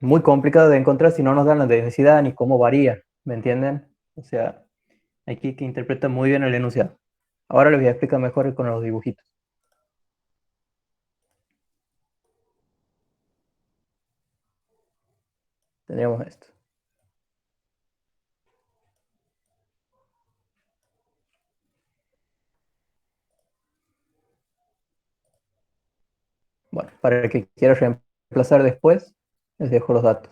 muy complicado de encontrar si no nos dan la densidad ni cómo varía, ¿me entienden? O sea, hay que interpretar muy bien el enunciado. Ahora les voy a explicar mejor con los dibujitos. Tendríamos esto. Bueno, para el que quiera reemplazar después, les dejo los datos.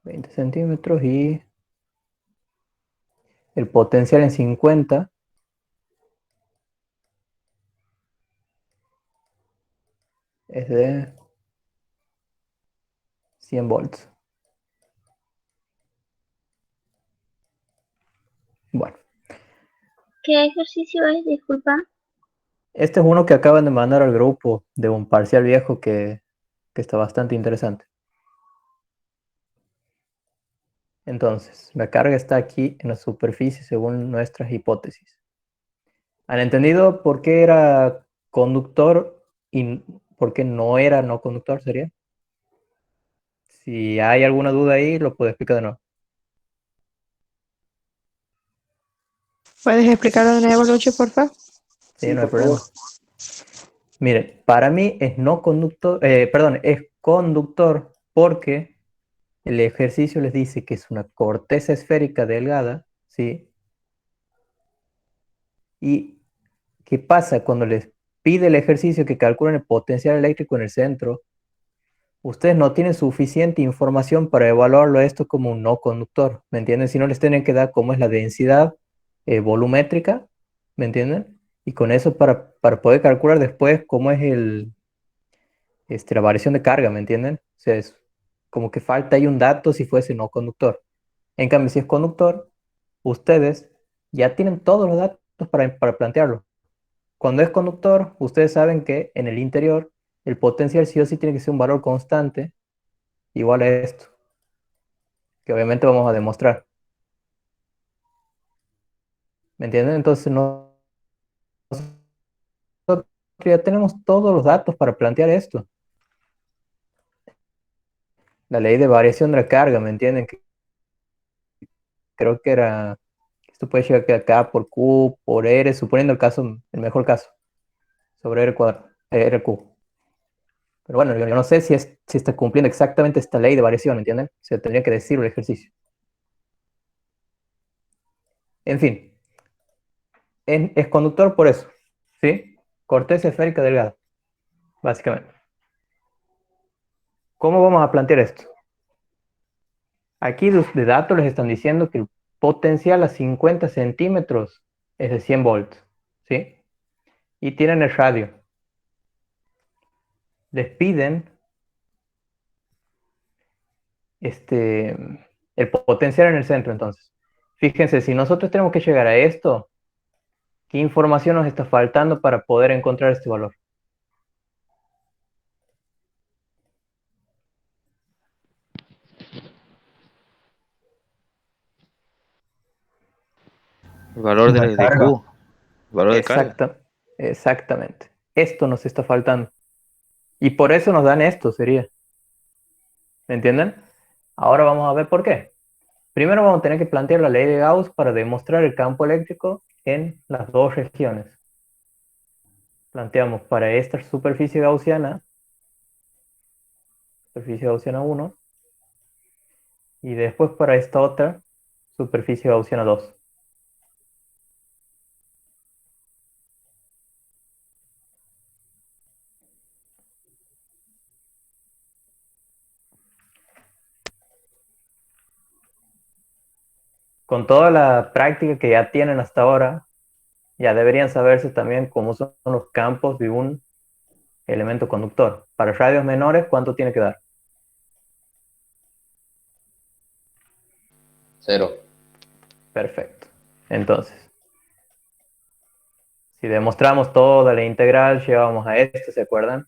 20 centímetros y el potencial en 50 es de 100 volts. Bueno, ¿Qué ejercicio es? Disculpa. este es uno que acaban de mandar al grupo de un parcial viejo que está bastante interesante. Entonces, la carga está aquí en la superficie según nuestras hipótesis. ¿Han entendido por qué era conductor y por qué no era no conductor? Sería. Si hay alguna duda ahí, lo puedo explicar de nuevo. ¿Puedes explicarlo de nuevo, Lucho, por favor? Sí, Sí, no hay por favor. problema. Miren, para mí es no conductor, perdón, es conductor porque el ejercicio les dice que es una corteza esférica delgada, ¿sí? ¿Y qué pasa cuando les pide el ejercicio que calculen el potencial eléctrico en el centro? Ustedes no tienen suficiente información para evaluarlo esto como un no conductor, ¿me entienden? Si no les tienen que dar cómo es la densidad volumétrica, ¿me entienden? Y con eso para poder calcular después cómo es la variación de carga, ¿me entienden? O sea, es como que falta ahí un dato si fuese no conductor. En cambio, si es conductor, ustedes ya tienen todos los datos para plantearlo. Cuando es conductor, ustedes saben que en el interior el potencial sí o sí tiene que ser un valor constante igual a esto, que obviamente vamos a demostrar. ¿Me entienden? Entonces nosotros ya tenemos todos los datos para plantear esto. La ley de variación de la carga, ¿me entienden? Que creo que era, esto puede llegar que acá por Q, por R, suponiendo el caso, el mejor caso, sobre R cuadrado, R cubo. Pero bueno, yo no sé si está cumpliendo exactamente esta ley de variación, ¿entienden? O sea, tendría que decirlo el ejercicio. En fin, es conductor por eso, ¿sí? Corteza esférica delgada, básicamente. ¿Cómo vamos a plantear esto? Aquí de datos les están diciendo que el potencial a 50 centímetros es de 100 volts, ¿sí? Y tienen el radio. Les piden este, el potencial en el centro, entonces. Fíjense, si nosotros tenemos que llegar a esto, ¿qué información nos está faltando para poder encontrar este valor? El valor La de carga. Q, el valor de carga. Exacta, exactamente. Esto nos está faltando. Y por eso nos dan esto, sería. ¿Me entienden? Ahora vamos a ver por qué. Primero vamos a tener que plantear la ley de Gauss para demostrar el campo eléctrico en las dos regiones. Planteamos para esta superficie gaussiana 1, y después para esta otra, superficie gaussiana 2. Con toda la práctica que ya tienen hasta ahora, ya deberían saberse también cómo son los campos de un elemento conductor. Para radios menores, ¿cuánto tiene que dar? Cero. Perfecto. Entonces, si demostramos toda la integral, llegábamos a esto, ¿se acuerdan?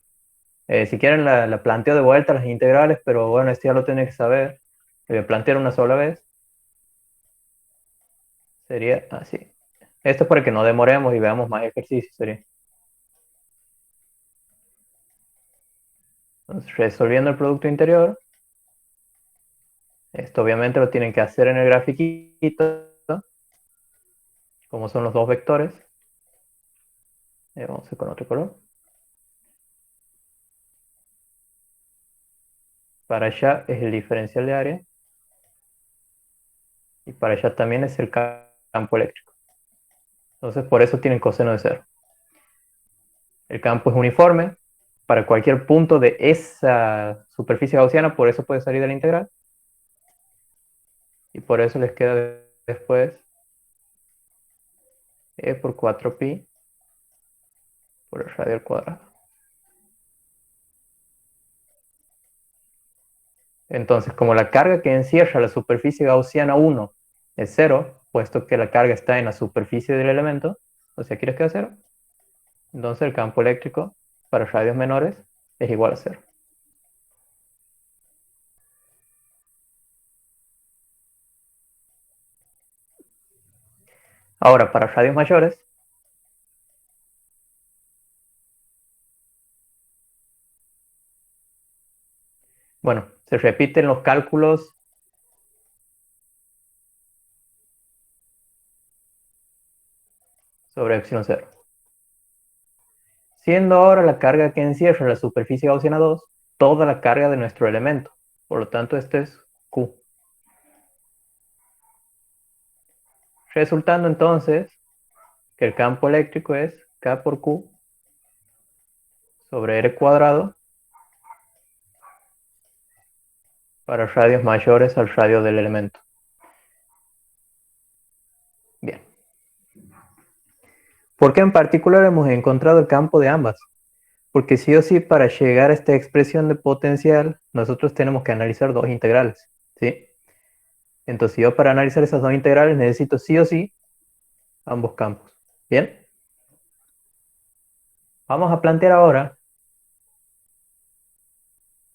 Si quieren, la planteo de vuelta las integrales, pero bueno, esto ya lo tienen que saber. Lo voy a plantear una sola vez. Sería así. Esto es para que no demoremos y veamos más ejercicios. Sería. Entonces, resolviendo el producto interior, esto obviamente lo tienen que hacer en el grafiquito, como son los dos vectores. Vamos a hacer con otro color. Para allá es el diferencial de área. Y para allá también es el campo eléctrico. Entonces, por eso tienen coseno de 0. El campo es uniforme para cualquier punto de esa superficie gaussiana, por eso puede salir de la integral. Y por eso les queda después E por 4pi por el radio al cuadrado. Entonces, como la carga que encierra la superficie gaussiana 1 es 0, puesto que la carga está en la superficie del elemento, o sea, aquí les queda 0, entonces el campo eléctrico para radios menores es igual a 0. Ahora, para radios mayores, bueno, se repiten los cálculos sobre epsilon 0. Siendo ahora la carga que encierra la superficie gaussiana 2 toda la carga de nuestro elemento. Por lo tanto, este es Q. Resultando entonces que el campo eléctrico es K por Q sobre R cuadrado para radios mayores al radio del elemento. Bien. ¿Por qué en particular hemos encontrado el campo de ambas? Porque sí o sí, para llegar a esta expresión de potencial, nosotros tenemos que analizar dos integrales, ¿sí? Entonces yo para analizar esas dos integrales necesito sí o sí ambos campos. ¿Bien? Vamos a plantear ahora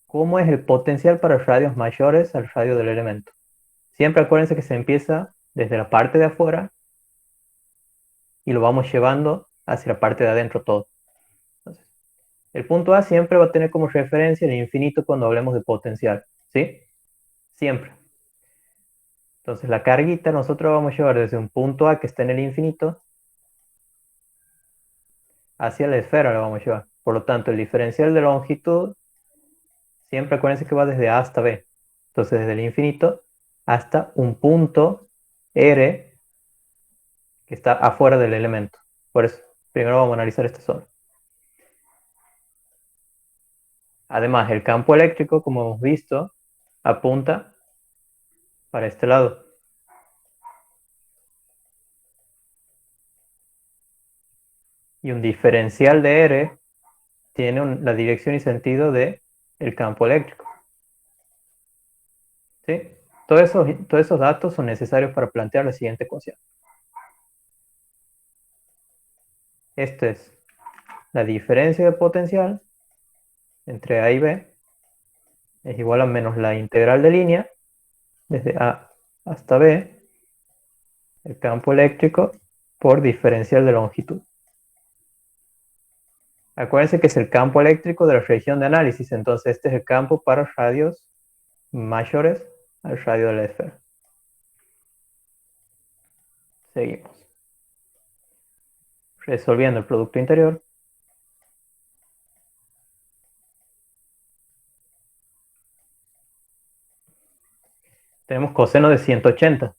cómo es el potencial para radios mayores al radio del elemento. Siempre acuérdense que se empieza desde la parte de afuera y lo vamos llevando hacia la parte de adentro todo. Entonces, el punto A siempre va a tener como referencia el infinito cuando hablemos de potencial, ¿sí? Siempre. Entonces la carguita nosotros vamos a llevar desde un punto A que está en el infinito hacia la esfera la vamos a llevar. Por lo tanto, el diferencial de longitud siempre acuérdense que va desde A hasta B. Entonces desde el infinito hasta un punto R que está afuera del elemento. Por eso, primero vamos a analizar este solo. Además, el campo eléctrico, como hemos visto, apunta para este lado. Y un diferencial de R tiene la dirección y sentido del campo eléctrico. ¿Sí? Todos esos datos son necesarios para plantear la siguiente ecuación. Esta es la diferencia de potencial entre A y B. Es igual a menos la integral de línea desde A hasta B, el campo eléctrico por diferencial de longitud. Acuérdense que es el campo eléctrico de la región de análisis, entonces este es el campo para radios mayores al radio de la esfera. Seguimos. Resolviendo el producto interior. Tenemos coseno de 180,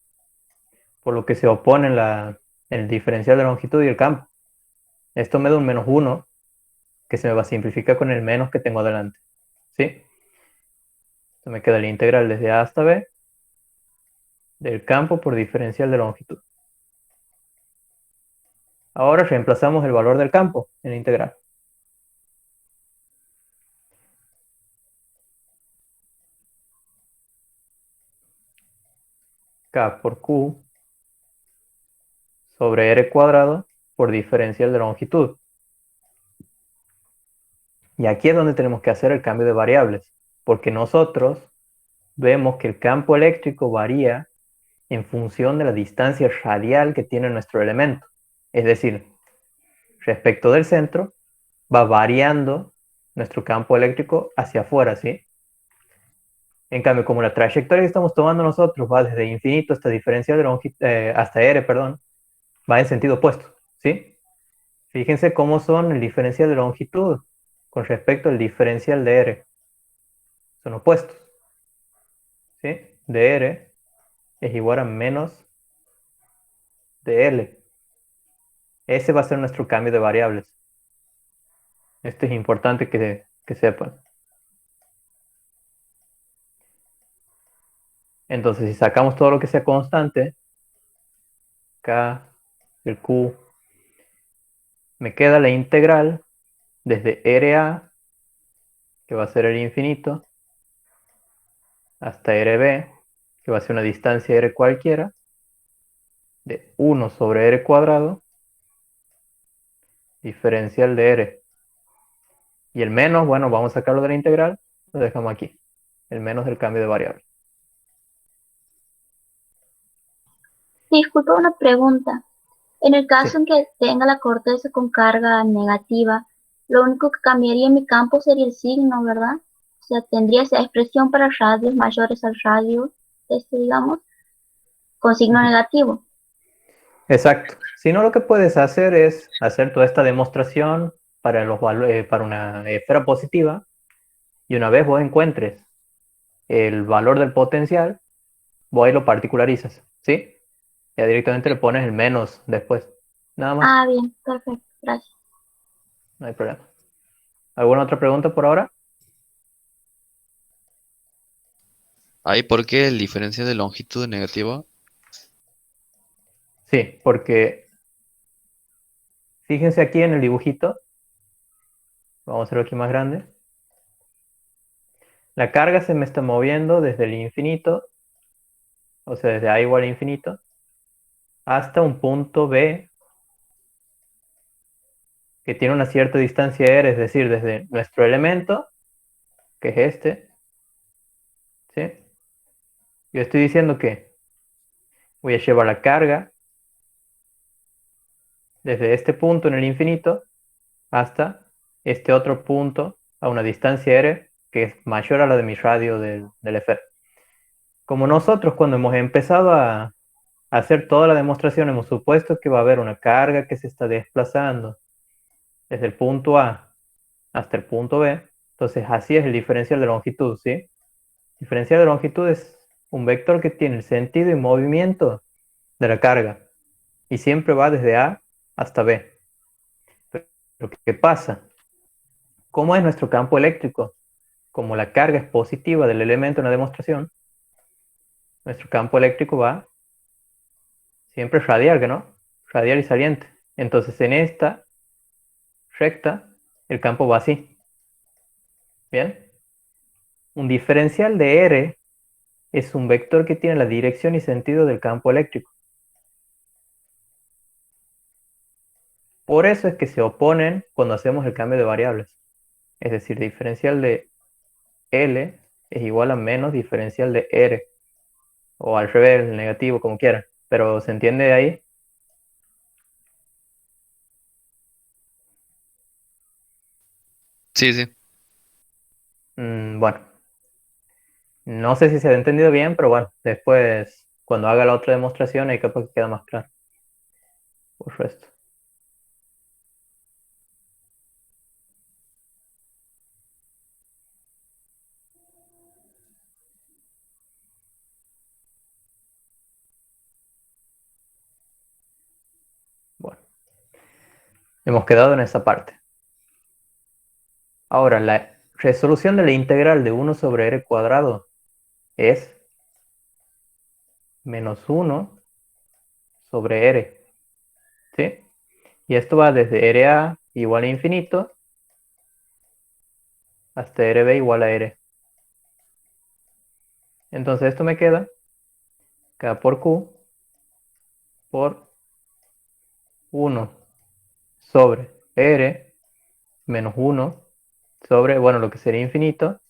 por lo que se opone en el diferencial de longitud y el campo. Esto me da un menos 1, que se me va a simplificar con el menos que tengo adelante. ¿Sí? Entonces me queda la integral desde A hasta B del campo por diferencial de longitud. Ahora reemplazamos el valor del campo en la integral. K por Q sobre R cuadrado por diferencial de longitud. Y aquí es donde tenemos que hacer el cambio de variables, porque nosotros vemos que el campo eléctrico varía en función de la distancia radial que tiene nuestro elemento. Es decir, respecto del centro, va variando nuestro campo eléctrico hacia afuera, ¿sí? En cambio, como la trayectoria que estamos tomando nosotros va desde infinito hasta diferencial de hasta R, perdón, va en sentido opuesto, ¿sí? Fíjense cómo son el diferencial de longitud con respecto al diferencial de R. Son opuestos, ¿sí? De R es igual a menos de L. Ese va a ser nuestro cambio de variables. Esto es importante que sepan. Entonces, si sacamos todo lo que sea constante, K, el Q, me queda la integral desde RA, que va a ser el infinito, hasta RB, que va a ser una distancia R cualquiera, de 1 sobre R cuadrado, diferencial de R. Y el menos, bueno, vamos a sacarlo de la integral, lo dejamos aquí. El menos del cambio de variable. Disculpa una pregunta. En el caso Sí, en que tenga la corteza con carga negativa, lo único que cambiaría en mi campo sería el signo, ¿verdad? O sea, tendría esa expresión para radios mayores al radio, digamos, con signo negativo. exacto. Si no, lo que puedes hacer es hacer toda esta demostración para, para una esfera positiva, y una vez vos encuentres el valor del potencial, vos ahí lo particularizas, ¿sí? Ya directamente le pones el menos después. Nada más, Ah, bien, perfecto, gracias. no hay problema. ¿Alguna otra pregunta por ahora? Ahí, ¿por qué el diferencial de longitud negativa? Sí, porque fíjense aquí en el dibujito, vamos a hacerlo aquí más grande. La carga se me está moviendo desde el infinito, o sea, desde A igual a infinito, hasta un punto B que tiene una cierta distancia R, es decir, desde nuestro elemento, que es este, ¿sí? Yo estoy diciendo que voy a llevar la carga desde este punto en el infinito hasta este otro punto a una distancia R que es mayor a la de mi radio del esfera. Como nosotros cuando hemos empezado a hacer toda la demostración hemos supuesto que va a haber una carga que se está desplazando desde el punto A hasta el punto B, entonces así es el diferencial de longitud, ¿sí? Diferencial de longitud es un vector que tiene el sentido y movimiento de la carga y siempre va desde A hasta B. Pero ¿qué pasa? ¿Cómo es nuestro campo eléctrico? Como la carga es positiva del elemento en la demostración, nuestro campo eléctrico va siempre radial, ¿no? Radial y saliente. Entonces en esta recta el campo va así. ¿Bien? Un diferencial de R es un vector que tiene la dirección y sentido del campo eléctrico. Por eso es que se oponen cuando hacemos el cambio de variables. Es decir, diferencial de L es igual a menos diferencial de R. O al revés, el negativo, como quieran. Pero ¿se entiende ahí? Sí, sí. Bueno, no sé si se ha entendido bien, pero bueno, después, cuando haga la otra demostración, ahí capaz que queda más claro. Por resto. Bueno, hemos quedado en esa parte. Ahora, la resolución de la integral de 1 sobre r cuadrado es menos 1 sobre r. ¿Sí? Y esto va desde RA igual a infinito hasta RB igual a R. Entonces esto me queda K por Q por 1 sobre R menos 1 sobre, bueno, lo que sería infinito.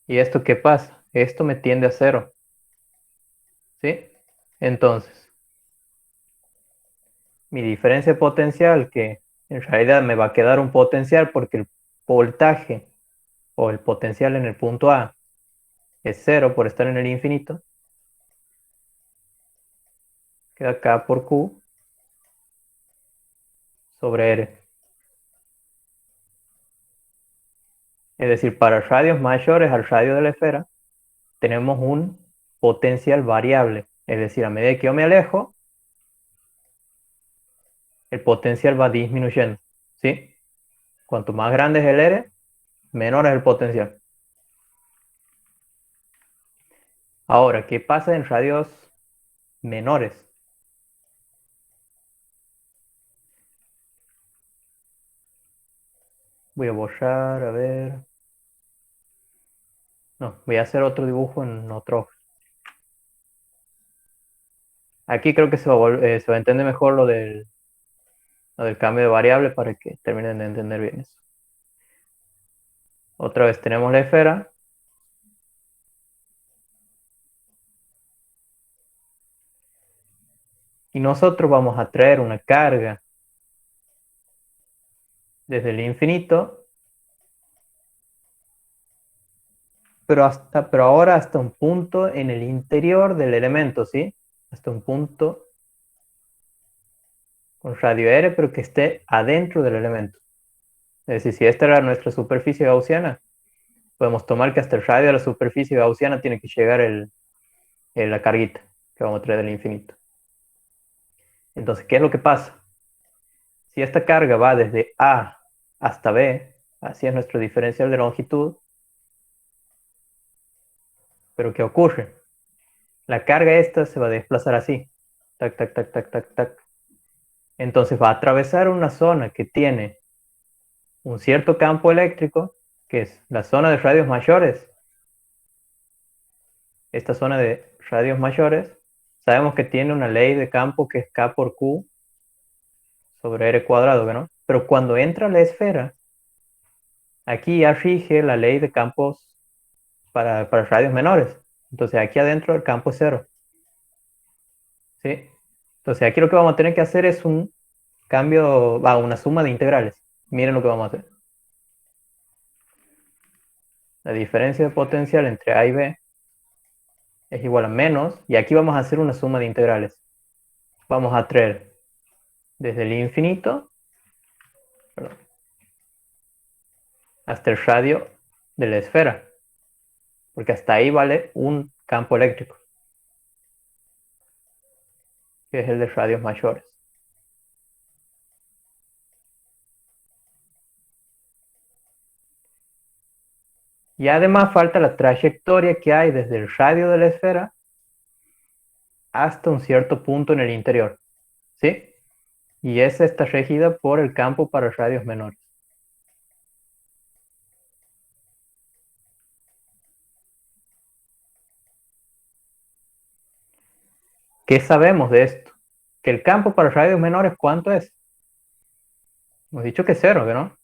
¿Y esto qué pasa? Esto me tiende a 0. ¿Sí? Entonces, mi diferencia potencial, que en realidad me va a quedar un potencial porque voltaje o el potencial en el punto A es 0 por estar en el infinito, queda K por Q sobre R. Es decir, para radios mayores al radio de la esfera, tenemos un potencial variable. Es decir, a medida que yo me alejo, el potencial va disminuyendo. ¿Sí? Cuanto más grande es el R, menor es el potencial. Ahora, ¿qué pasa en radios menores? Voy a borrar, a ver. No, voy a hacer otro dibujo en otro. Aquí creo que se va a entender mejor lo del cambio de variable para que terminen de entender bien eso. Otra vez tenemos la esfera. Y nosotros vamos a traer una carga desde el infinito, pero ahora hasta un punto en el interior del elemento, ¿sí? Hasta un punto con radio R, pero que esté adentro del elemento. Es decir, si esta era nuestra superficie gaussiana, podemos tomar que hasta el radio de la superficie gaussiana tiene que llegar la carguita que vamos a traer del infinito. Entonces, ¿qué es lo que pasa? Si esta carga va desde A hasta B, así es nuestro diferencial de longitud, pero ¿qué ocurre? La carga esta se va a desplazar así. Tac, tac, tac, tac, tac, tac. Entonces va a atravesar una zona que tiene un cierto campo eléctrico, que es la zona de radios mayores. Esta zona de radios mayores, sabemos que tiene una ley de campo que es K por Q sobre R cuadrado, ¿no? Pero cuando entra la esfera, aquí ya rige la ley de campos para radios menores. Entonces aquí adentro el campo es 0. ¿Sí? Entonces aquí lo que vamos a tener que hacer es un cambio, una suma de integrales. Miren lo que vamos a hacer. La diferencia de potencial entre A y B es igual a menos, y aquí vamos a hacer una suma de integrales. Vamos a traer desde el infinito hasta el radio de la esfera, porque hasta ahí vale un campo eléctrico, que es el de radios mayores. Y además falta la trayectoria que hay desde el radio de la esfera hasta un cierto punto en el interior. ¿Sí? Y esa está regida por el campo para radios menores. ¿Qué sabemos de esto? Que el campo para radios menores, ¿cuánto es? Hemos dicho que es 0, ¿no?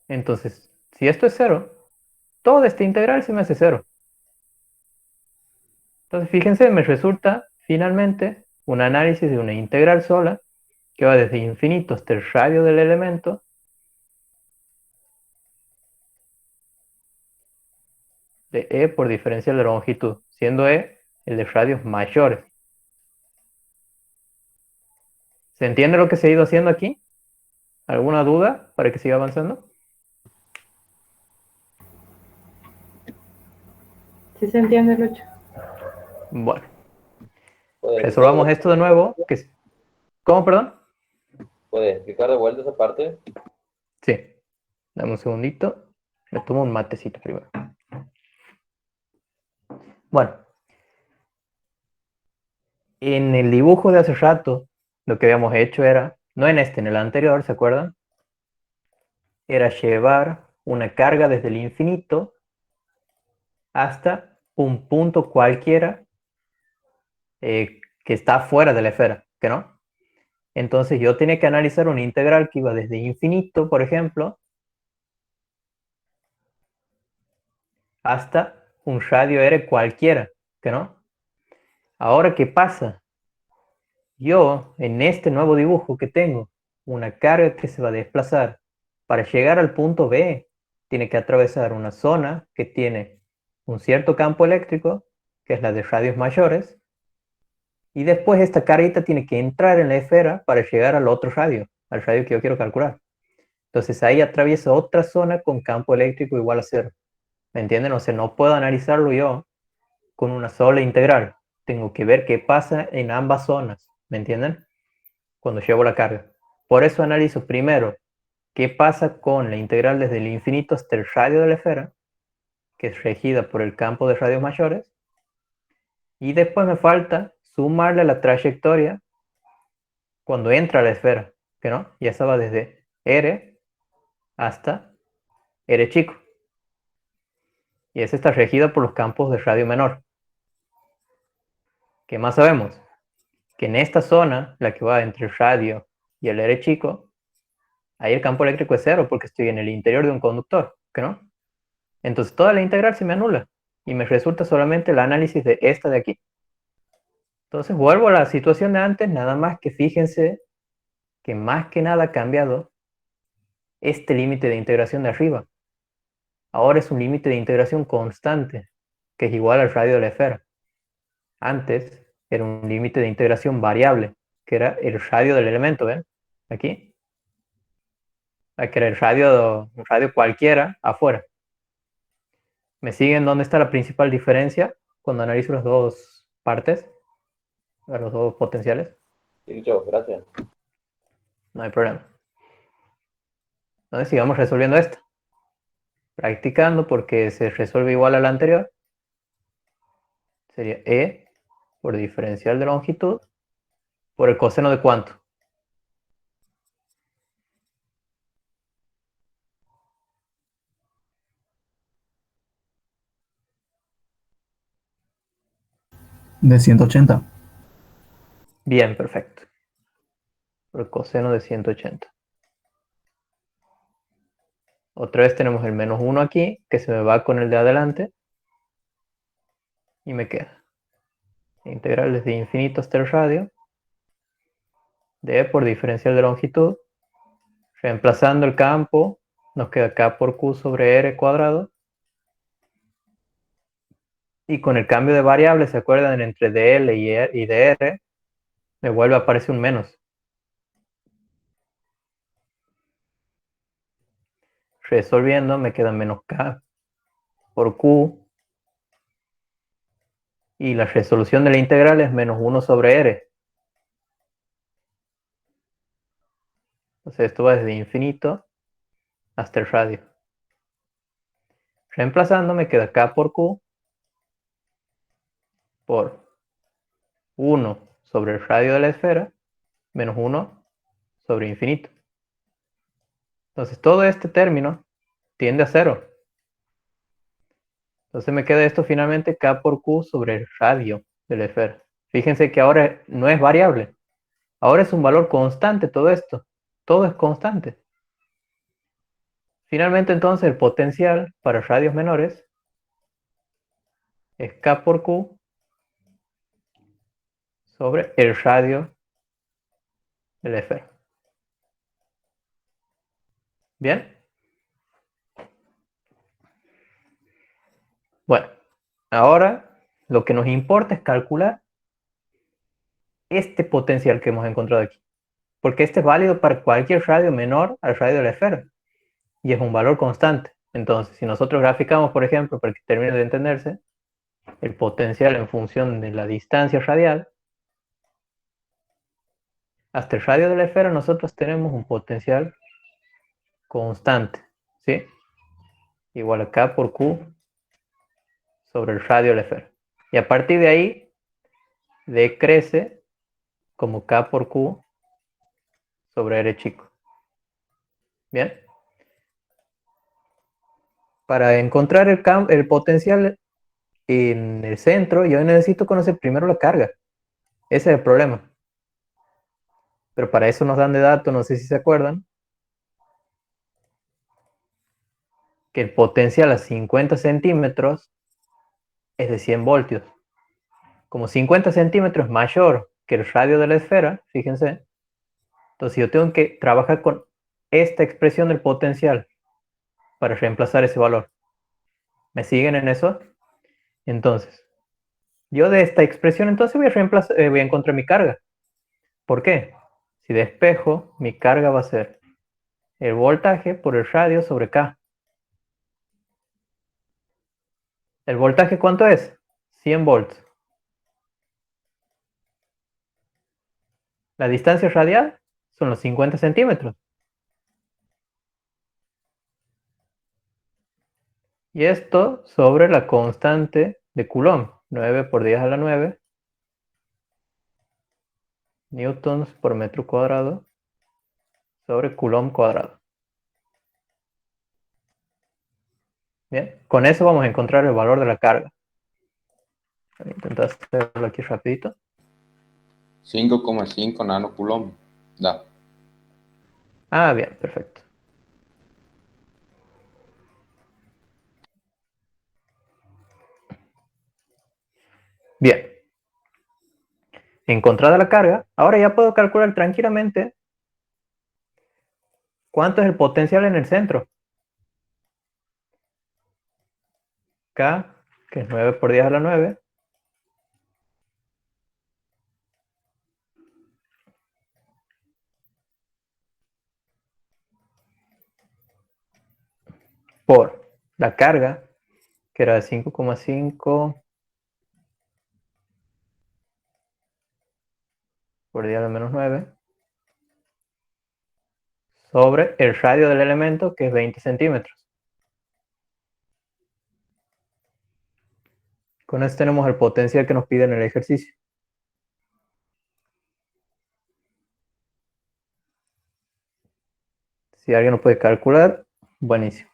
Entonces, si esto es 0, toda esta integral se me hace 0. Entonces, fíjense, me resulta finalmente un análisis de una integral sola que va desde infinito hasta el radio del elemento de E por diferencial de longitud, siendo E el de radios mayores. ¿Se entiende lo que se ha ido haciendo aquí? ¿Alguna duda para que siga avanzando? Sí se entiende, Lucho. Bueno, ¿Puedes resolvamos explicar esto de nuevo. ¿Cómo, perdón? ¿Puedes explicar de vuelta esa parte? Sí. Dame un segundito. Me tomo un matecito primero. Bueno. En el dibujo de hace rato, lo que habíamos hecho era, no en este, en el anterior, ¿se acuerdan? Era llevar una carga desde el infinito hasta un punto cualquiera que está fuera de la esfera, ¿que no? Entonces yo tenía que analizar una integral que iba desde infinito, por ejemplo, hasta un radio R cualquiera, ¿que no? Ahora, ¿qué pasa? Yo, en este nuevo dibujo que tengo, una carga que se va a desplazar Para llegar al punto B, tiene que atravesar una zona que tiene un cierto campo eléctrico, que es la de radios mayores, y después esta carita tiene que entrar en la esfera para llegar al otro radio, al radio que yo quiero calcular. Entonces ahí atraviesa otra zona con campo eléctrico igual a 0. ¿Me entienden? O sea, no puedo analizarlo yo con una sola integral. Tengo que ver qué pasa en ambas zonas. ¿Me entienden? Cuando llevo la carga. Por eso analizo primero qué pasa con la integral desde el infinito hasta el radio de la esfera, que es regida por el campo de radios mayores. Y después me falta sumarle la trayectoria cuando entra a la esfera, que no, ya estaba desde R hasta R chico. Y esa está regida por los campos de radio menor. ¿Qué más sabemos? Que en esta zona, la que va entre el radio y el R chico, ahí el campo eléctrico es 0 porque estoy en el interior de un conductor, ¿que no? Entonces toda la integral se me anula y me resulta solamente el análisis de esta de aquí. Entonces vuelvo a la situación de antes, nada más que fíjense que más que nada ha cambiado este límite de integración de arriba. Ahora es un límite de integración constante, que es igual al radio de la esfera. Antes era un límite de integración variable, que era el radio del elemento, ¿ven? Aquí. Aquí era un radio cualquiera afuera. ¿Me siguen dónde está la principal diferencia cuando analizo las dos partes? Los dos potenciales. Sí, yo, gracias. No hay problema. Entonces sigamos resolviendo esto. Practicando porque se resuelve igual a la anterior. Sería E por diferencial de longitud por el coseno de cuánto. De 180. Bien, perfecto. Por el coseno de 180. Otra vez tenemos el menos 1 aquí, que se me va con el de adelante. Y me queda integral desde infinito hasta el radio. De E por diferencial de longitud. Reemplazando el campo, nos queda K por Q sobre R cuadrado. Y con el cambio de variable, ¿se acuerdan? Entre dl y dr, me vuelve a aparecer un menos. Resolviendo, me queda menos K por Q. Y la resolución de la integral es menos 1 sobre R. Entonces esto va desde infinito hasta el radio. Reemplazando, me queda K por Q por 1 sobre el radio de la esfera menos 1 sobre infinito. Entonces todo este término tiende a 0. Entonces me queda esto finalmente K por Q sobre el radio de la esfera. Fíjense que ahora no es variable. Ahora es un valor constante todo esto. Todo es constante. Finalmente entonces el potencial para radios menores es K por Q sobre el radio de la esfera. ¿Bien? Bueno, ahora lo que nos importa es calcular este potencial que hemos encontrado aquí. Porque este es válido para cualquier radio menor al radio de la esfera. Y es un valor constante. Entonces, si nosotros graficamos, por ejemplo, para que termine de entenderse, el potencial en función de la distancia radial, hasta el radio de la esfera nosotros tenemos un potencial constante, ¿sí? Igual a K por Q sobre el radio de la esfera. Y a partir de ahí, decrece como K por Q sobre R chico. ¿Bien? Para encontrar el potencial en el centro, yo necesito conocer primero la carga. Ese es el problema. Pero para eso nos dan de dato, no sé si se acuerdan, que el potencial a 50 centímetros es de 100 voltios. Como 50 centímetros es mayor que el radio de la esfera, fíjense, entonces yo tengo que trabajar con esta expresión del potencial para reemplazar ese valor. ¿Me siguen en eso? Entonces, yo de esta expresión entonces voy a encontrar mi carga. ¿Por qué? Si despejo, mi carga va a ser el voltaje por el radio sobre K. ¿El voltaje cuánto es? 100 volts. La distancia radial son los 50 centímetros. Y esto sobre la constante de Coulomb, 9 por 10 a la 9 newtons por metro cuadrado sobre Coulomb cuadrado. Bien, con eso vamos a encontrar el valor de la carga. Voy a intentar hacerlo aquí rapidito. 5,5 nanocoulomb. Da. Ah, bien, perfecto. Bien. Encontrada la carga, ahora ya puedo calcular tranquilamente cuánto es el potencial en el centro. K, que es 9 por 10 a la 9. Por la carga, que era de 5,5 por 10 a la menos 9, sobre el radio del elemento, que es 20 centímetros. Con esto tenemos el potencial que nos pide en el ejercicio. Si alguien lo puede calcular, buenísimo.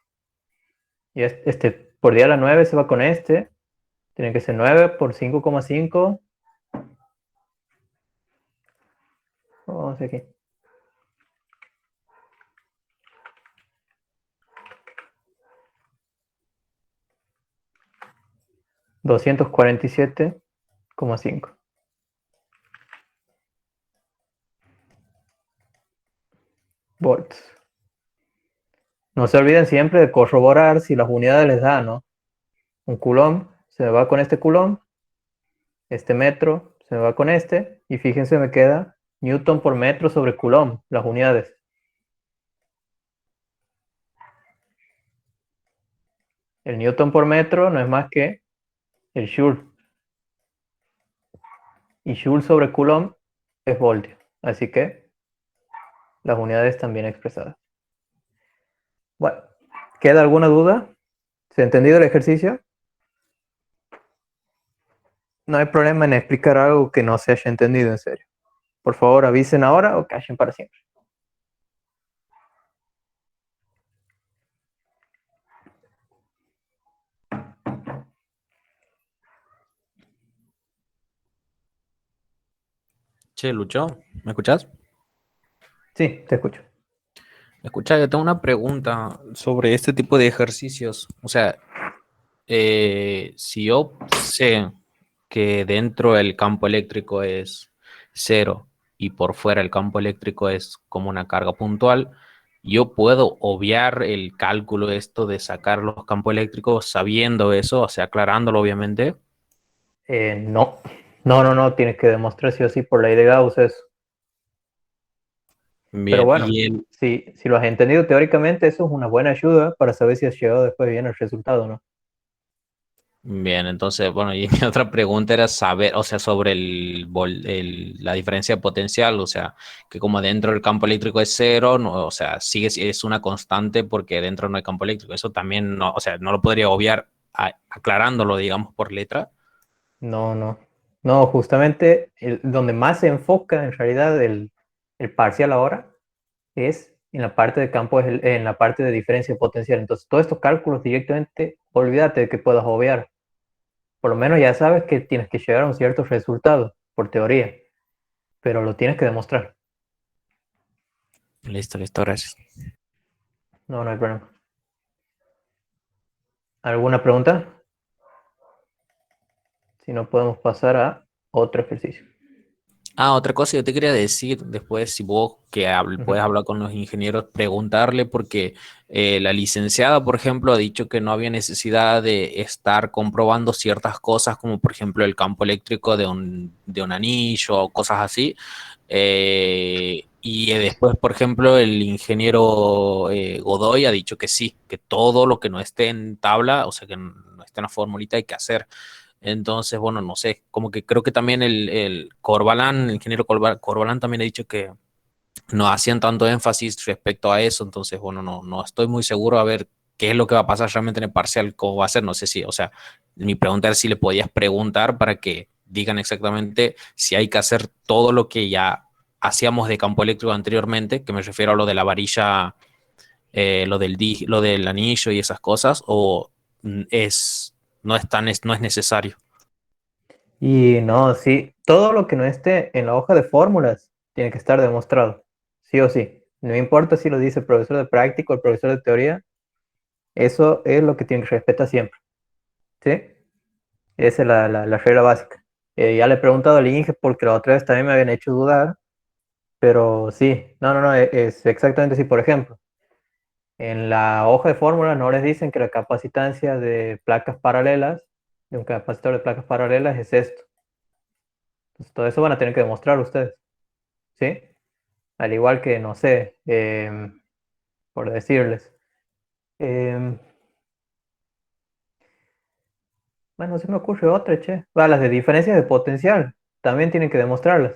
Y este por 10 a la 9 se va con este. Tiene que ser 9 por 5,5. Vamos aquí. $247,5 volts. No se olviden siempre de corroborar si las unidades les dan, ¿no? Un coulomb se me va con este coulomb, este metro se me va con este, y fíjense, me queda newton por metro sobre coulomb, las unidades. El newton por metro no es más que el joule. Y joule sobre coulomb es voltio. Así que las unidades están bien expresadas. Bueno, ¿queda alguna duda? ¿Se ha entendido el ejercicio? No hay problema en explicar algo que no se haya entendido en serio. Por favor, avisen ahora o callen para siempre. Che, Lucho, ¿me escuchás? Sí, te escucho. Escucha, yo tengo una pregunta sobre este tipo de ejercicios. O sea, si yo sé que dentro el campo eléctrico es cero y por fuera el campo eléctrico es como una carga puntual, yo puedo obviar el cálculo esto de sacar los campos eléctricos sabiendo eso, o sea, aclarándolo obviamente. No. No. Tienes que demostrar sí o sí por ley de Gauss eso. Pero Bien, bueno, si lo has entendido teóricamente, eso es una buena ayuda para saber si has llegado después bien al resultado, ¿no? bien, entonces, bueno, y mi otra pregunta era saber, o sea, sobre la diferencia de potencial, o sea, que como dentro del campo eléctrico es cero, no, o sea, es una constante porque dentro no hay campo eléctrico. Eso también no, o sea, no lo podría obviar aclarándolo, digamos, por letra. No. No, justamente donde más se enfoca en realidad el parcial ahora es en la parte de campo, en la parte de diferencia de potencial. Entonces, todos estos cálculos directamente, olvídate de que puedas obviar. Por lo menos ya sabes que tienes que llegar a un cierto resultado, por teoría, pero lo tienes que demostrar. Listo, gracias. No hay problema. ¿Alguna pregunta? Si no, podemos pasar a otro ejercicio. Otra cosa yo te quería decir después, si vos puedes Ujú. hablar con los ingenieros, preguntarle, porque la licenciada, por ejemplo, ha dicho que no había necesidad de estar comprobando ciertas cosas, como por ejemplo el campo eléctrico de un anillo o cosas así. Y después, por ejemplo, el ingeniero Godoy ha dicho que sí, que todo lo que no esté en tabla, o sea, que no esté en la formulita, hay que hacer. Entonces, bueno, no sé, como que creo que también el Corbalán, el ingeniero Corbalán también ha dicho que no hacían tanto énfasis respecto a eso, entonces, bueno, no estoy muy seguro a ver qué es lo que va a pasar realmente en el parcial, cómo va a ser, no sé si, o sea, mi pregunta es si le podías preguntar para que digan exactamente si hay que hacer todo lo que ya hacíamos de campo eléctrico anteriormente, que me refiero a lo de la varilla, lo del anillo y esas cosas, o no es necesario. Y no, sí, todo lo que no esté en la hoja de fórmulas tiene que estar demostrado, sí o sí. No importa si lo dice el profesor de práctica o el profesor de teoría, eso es lo que tiene que respetar siempre, ¿sí? Esa es la regla básica. Ya le he preguntado al Inge porque la otra vez también me habían hecho dudar, pero sí, no, es exactamente así. Por ejemplo, en la hoja de fórmulas no les dicen que la capacitancia de placas paralelas, de un capacitor de placas paralelas es esto. Entonces, todo eso van a tener que demostrar ustedes, ¿sí? Al igual que, no sé, por decirles. em, bueno, se me ocurre otra, che. Las de diferencias de potencial también tienen que demostrarlas,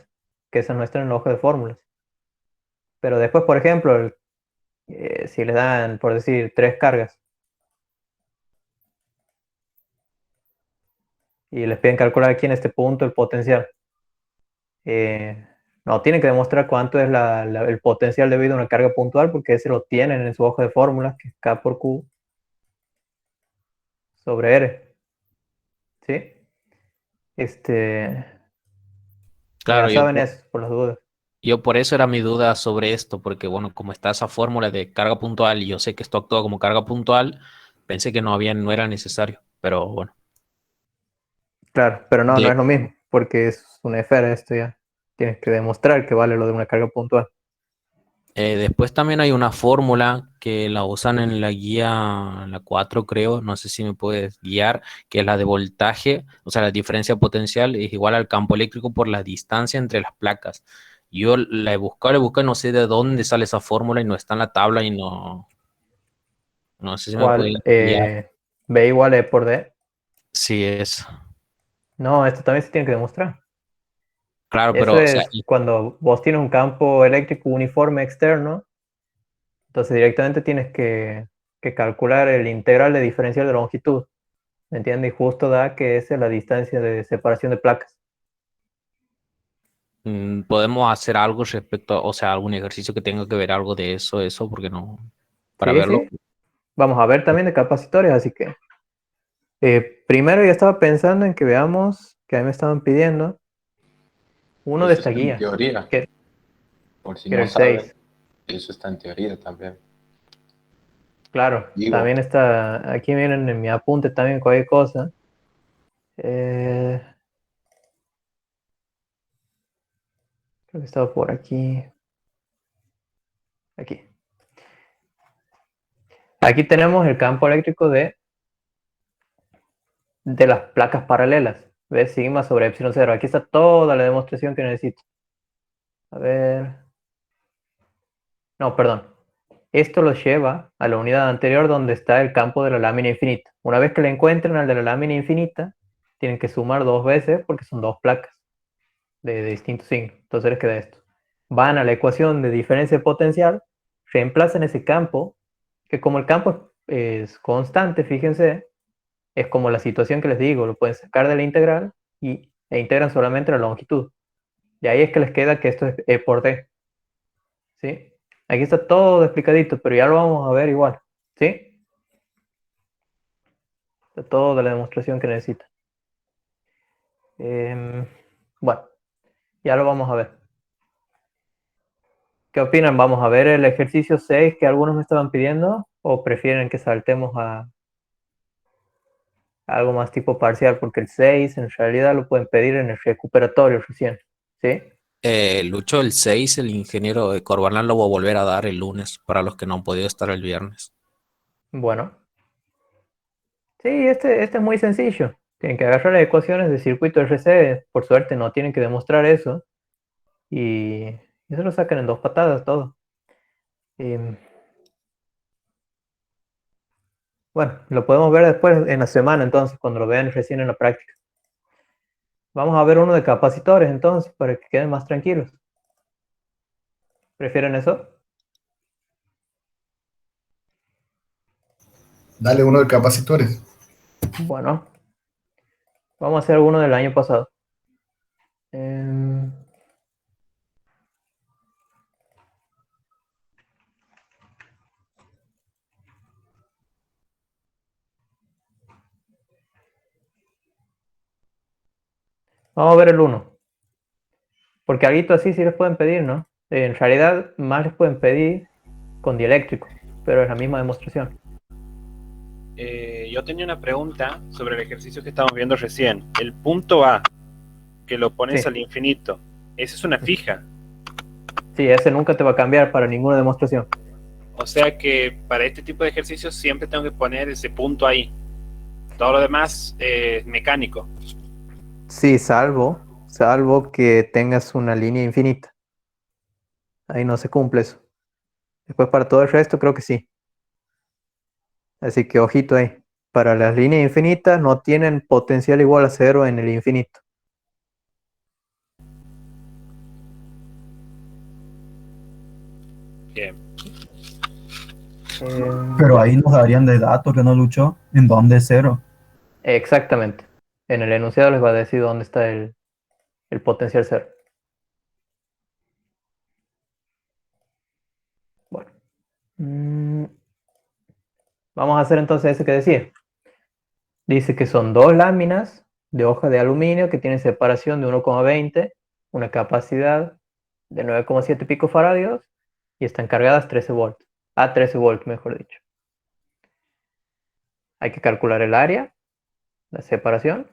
que esas no están en la hoja de fórmulas. Pero después, por ejemplo, si les dan, por decir, tres cargas y les piden calcular aquí en este punto el potencial, no, tienen que demostrar cuánto es el potencial debido a una carga puntual, porque ese lo tienen en su hoja de fórmulas, que es K por Q sobre R, ¿sí? Este, ya Claro, saben eso, por las dudas. yo por eso era mi duda sobre esto, porque bueno, como está esa fórmula de carga puntual y yo sé que esto actúa como carga puntual, pensé que no era necesario, pero bueno. Claro, pero no De, es lo mismo, porque es una esfera esto ya. Tienes que demostrar que vale lo de una carga puntual. Después también hay una fórmula que la usan en la guía, la 4 creo, no sé si me puedes guiar, que es la de voltaje, o sea, la diferencia potencial es igual al campo eléctrico por la distancia entre las placas. Yo la he buscado, no sé de dónde sale esa fórmula y no está en la tabla y no sé si me ¿Cuál? puedes guiar. B igual E por D. Sí es. No, esto también se tiene que demostrar. Claro, Eso pero, o sea, es cuando vos tienes un campo eléctrico uniforme externo, entonces directamente tienes que calcular el integral de diferencial de longitud. ¿Me entiendes? Y justo da que esa es la distancia de separación de placas. podemos hacer algo respecto, o sea, algún ejercicio que tenga que ver algo de eso, porque no, para Sí, verlo. sí. Vamos a ver también de capacitores, así que primero ya estaba pensando en que veamos, que a mí me estaban pidiendo uno de Eso esta está en guía, teoría, que, por si que era no el 6. saben, eso está en teoría también. Claro, Digo, también está, aquí vienen en mi apunte también cualquier cosa. Eh, creo que estaba por aquí. Aquí. Aquí tenemos el campo eléctrico de las placas paralelas. ¿Ves? Sigma sobre epsilon cero. Aquí está toda la demostración que necesito. A ver. No, perdón. Esto los lleva a la unidad anterior donde está el campo de la lámina infinita. Una vez que le encuentren al de la lámina infinita, tienen que sumar dos veces porque son dos placas de distinto signo. Entonces les queda esto. Van a la ecuación de diferencia potencial, reemplazan ese campo, que como el campo es constante, fíjense, es como la situación que les digo, lo pueden sacar de la integral e integran solamente la longitud. Y ahí es que les queda que esto es E por D. ¿Sí? Aquí está todo explicadito, pero ya lo vamos a ver igual. ¿Sí? Está toda la demostración que necesita. Bueno, ya lo vamos a ver. ¿Qué opinan? ¿Vamos a ver el ejercicio 6 que algunos me estaban pidiendo? ¿O prefieren que saltemos a algo más tipo parcial? Porque el 6 en realidad lo pueden pedir en el recuperatorio recién. ¿Sí? Lucho, el 6, el ingeniero de Corbalán lo va a volver a dar el lunes para los que no han podido estar el viernes. Bueno, sí, este es muy sencillo. Tienen que agarrar las ecuaciones de circuito RC. Por suerte no tienen que demostrar eso. Y eso lo sacan en 2 patadas todo. Em, bueno, lo podemos ver después en la semana entonces, cuando lo vean recién en la práctica. Vamos a ver uno de capacitores entonces, para que queden más tranquilos. ¿Prefieren eso? Dale uno de capacitores. Bueno, vamos a hacer uno del año pasado. Em, Vamos a ver el 1. Porque algo así sí les pueden pedir, ¿no? En realidad, más les pueden pedir con dieléctrico, pero es la misma demostración. Yo tenía una pregunta sobre el ejercicio que estamos viendo recién. El punto A, que lo pones Sí. al infinito, ¿esa es una fija? Sí, ese nunca te va a cambiar para ninguna demostración. O sea que para este tipo de ejercicios siempre tengo que poner ese punto ahí. Todo lo demás es mecánico. Sí, salvo que tengas una línea infinita. Ahí no se cumple eso. Después para todo el resto creo que sí. Así que ojito ahí. Para las líneas infinitas no tienen potencial igual a 0 en el infinito. Bien. Pero ahí nos darían de datos que no luchó. ¿En dónde es 0? Exactamente. En el enunciado les va a decir dónde está el potencial 0. Bueno. Vamos a hacer entonces ese que decía. Dice que son 2 láminas de hoja de aluminio que tienen separación de 1,20, una capacidad de 9,7 picofaradios y están cargadas 13 volts. A 13 volts, mejor dicho. Hay que calcular el área, la separación.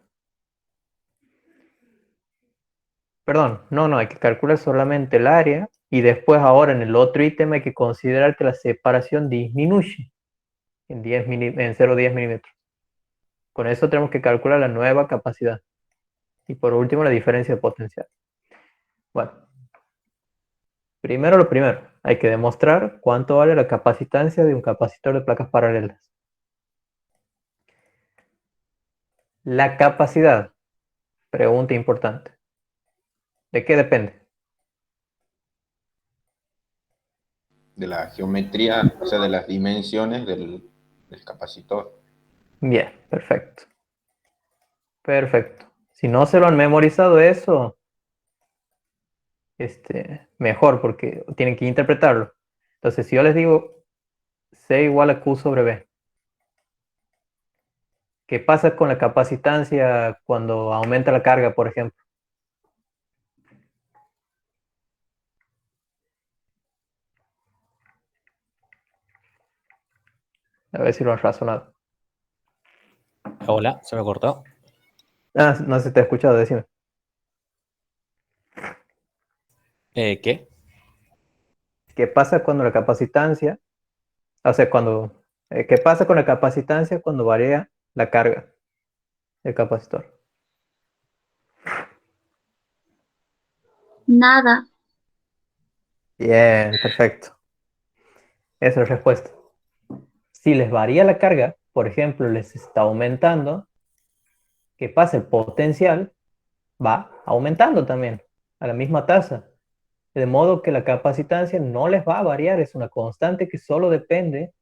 Perdón, no, hay que calcular solamente el área y después ahora en el otro ítem hay que considerar que la separación disminuye en 0,10 milímetros. Con eso tenemos que calcular la nueva capacidad. Y por último la diferencia de potencial. Bueno, primero lo primero, hay que demostrar cuánto vale la capacitancia de un capacitor de placas paralelas. La capacidad, pregunta importante. ¿De qué depende? De la geometría, o sea, de las dimensiones del capacitor. Bien, perfecto. Perfecto. Si no se lo han memorizado eso, mejor, porque tienen que interpretarlo. Entonces, si yo les digo C igual a Q sobre B, ¿qué pasa con la capacitancia cuando aumenta la carga, por ejemplo? A ver si lo han razonado. Hola, se me cortó. Ah, no se te ha escuchado, decime. ¿Qué? ¿Qué pasa cuando la capacitancia, o sea, qué pasa con la capacitancia cuando varía la carga del capacitor? Nada. Bien, perfecto. Esa es la respuesta. Si les varía la carga, por ejemplo, les está aumentando, ¿qué pasa? El potencial va aumentando también a la misma tasa. De modo que la capacitancia no les va a variar, es una constante que solo depende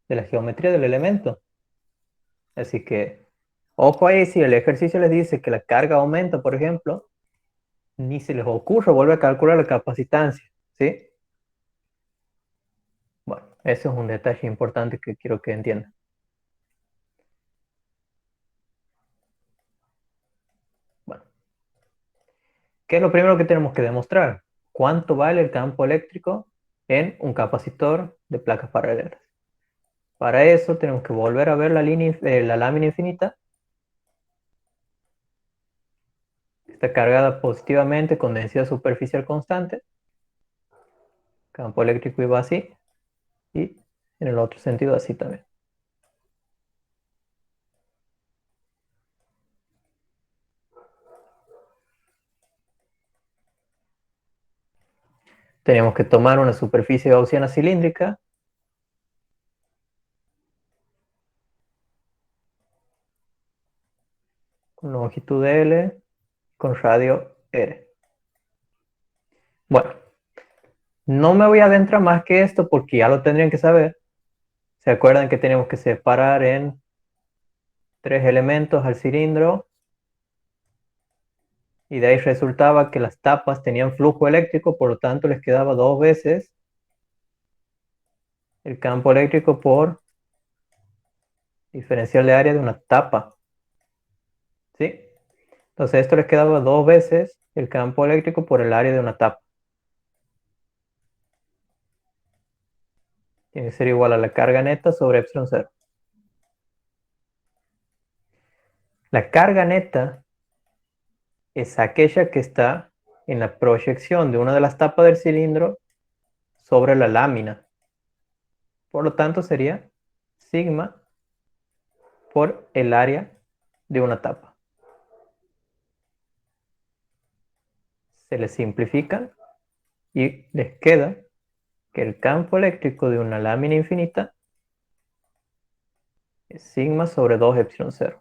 de la geometría del elemento. Así que, ojo ahí, si el ejercicio les dice que la carga aumenta, por ejemplo, ni se les ocurre volver a calcular la capacitancia, ¿sí? Bueno, ese es un detalle importante que quiero que entiendan. Bueno, ¿qué es lo primero que tenemos que demostrar? ¿Cuánto vale el campo eléctrico en un capacitor de placas paralelas? Para eso tenemos que volver a ver la lámina infinita. está cargada positivamente con densidad superficial constante. Campo eléctrico iba así. Y en el otro sentido así también. Tenemos que tomar una superficie gaussiana cilíndrica. Con longitud L, con radio R. Bueno, no me voy a adentrar más que esto porque ya lo tendrían que saber. ¿Se acuerdan que tenemos que separar en 3 elementos al cilindro? Y de ahí resultaba que las tapas tenían flujo eléctrico, por lo tanto les quedaba 2 veces el campo eléctrico por diferencial de área de una tapa. ¿Sí? Entonces esto les quedaba 2 veces el campo eléctrico por el área de una tapa. Tiene que ser igual a la carga neta sobre epsilon 0. La carga neta es aquella que está en la proyección de una de las tapas del cilindro sobre la lámina. Por lo tanto sería sigma por el área de una tapa. Se les simplifica y les queda que el campo eléctrico de una lámina infinita es sigma sobre 2 epsilon 0.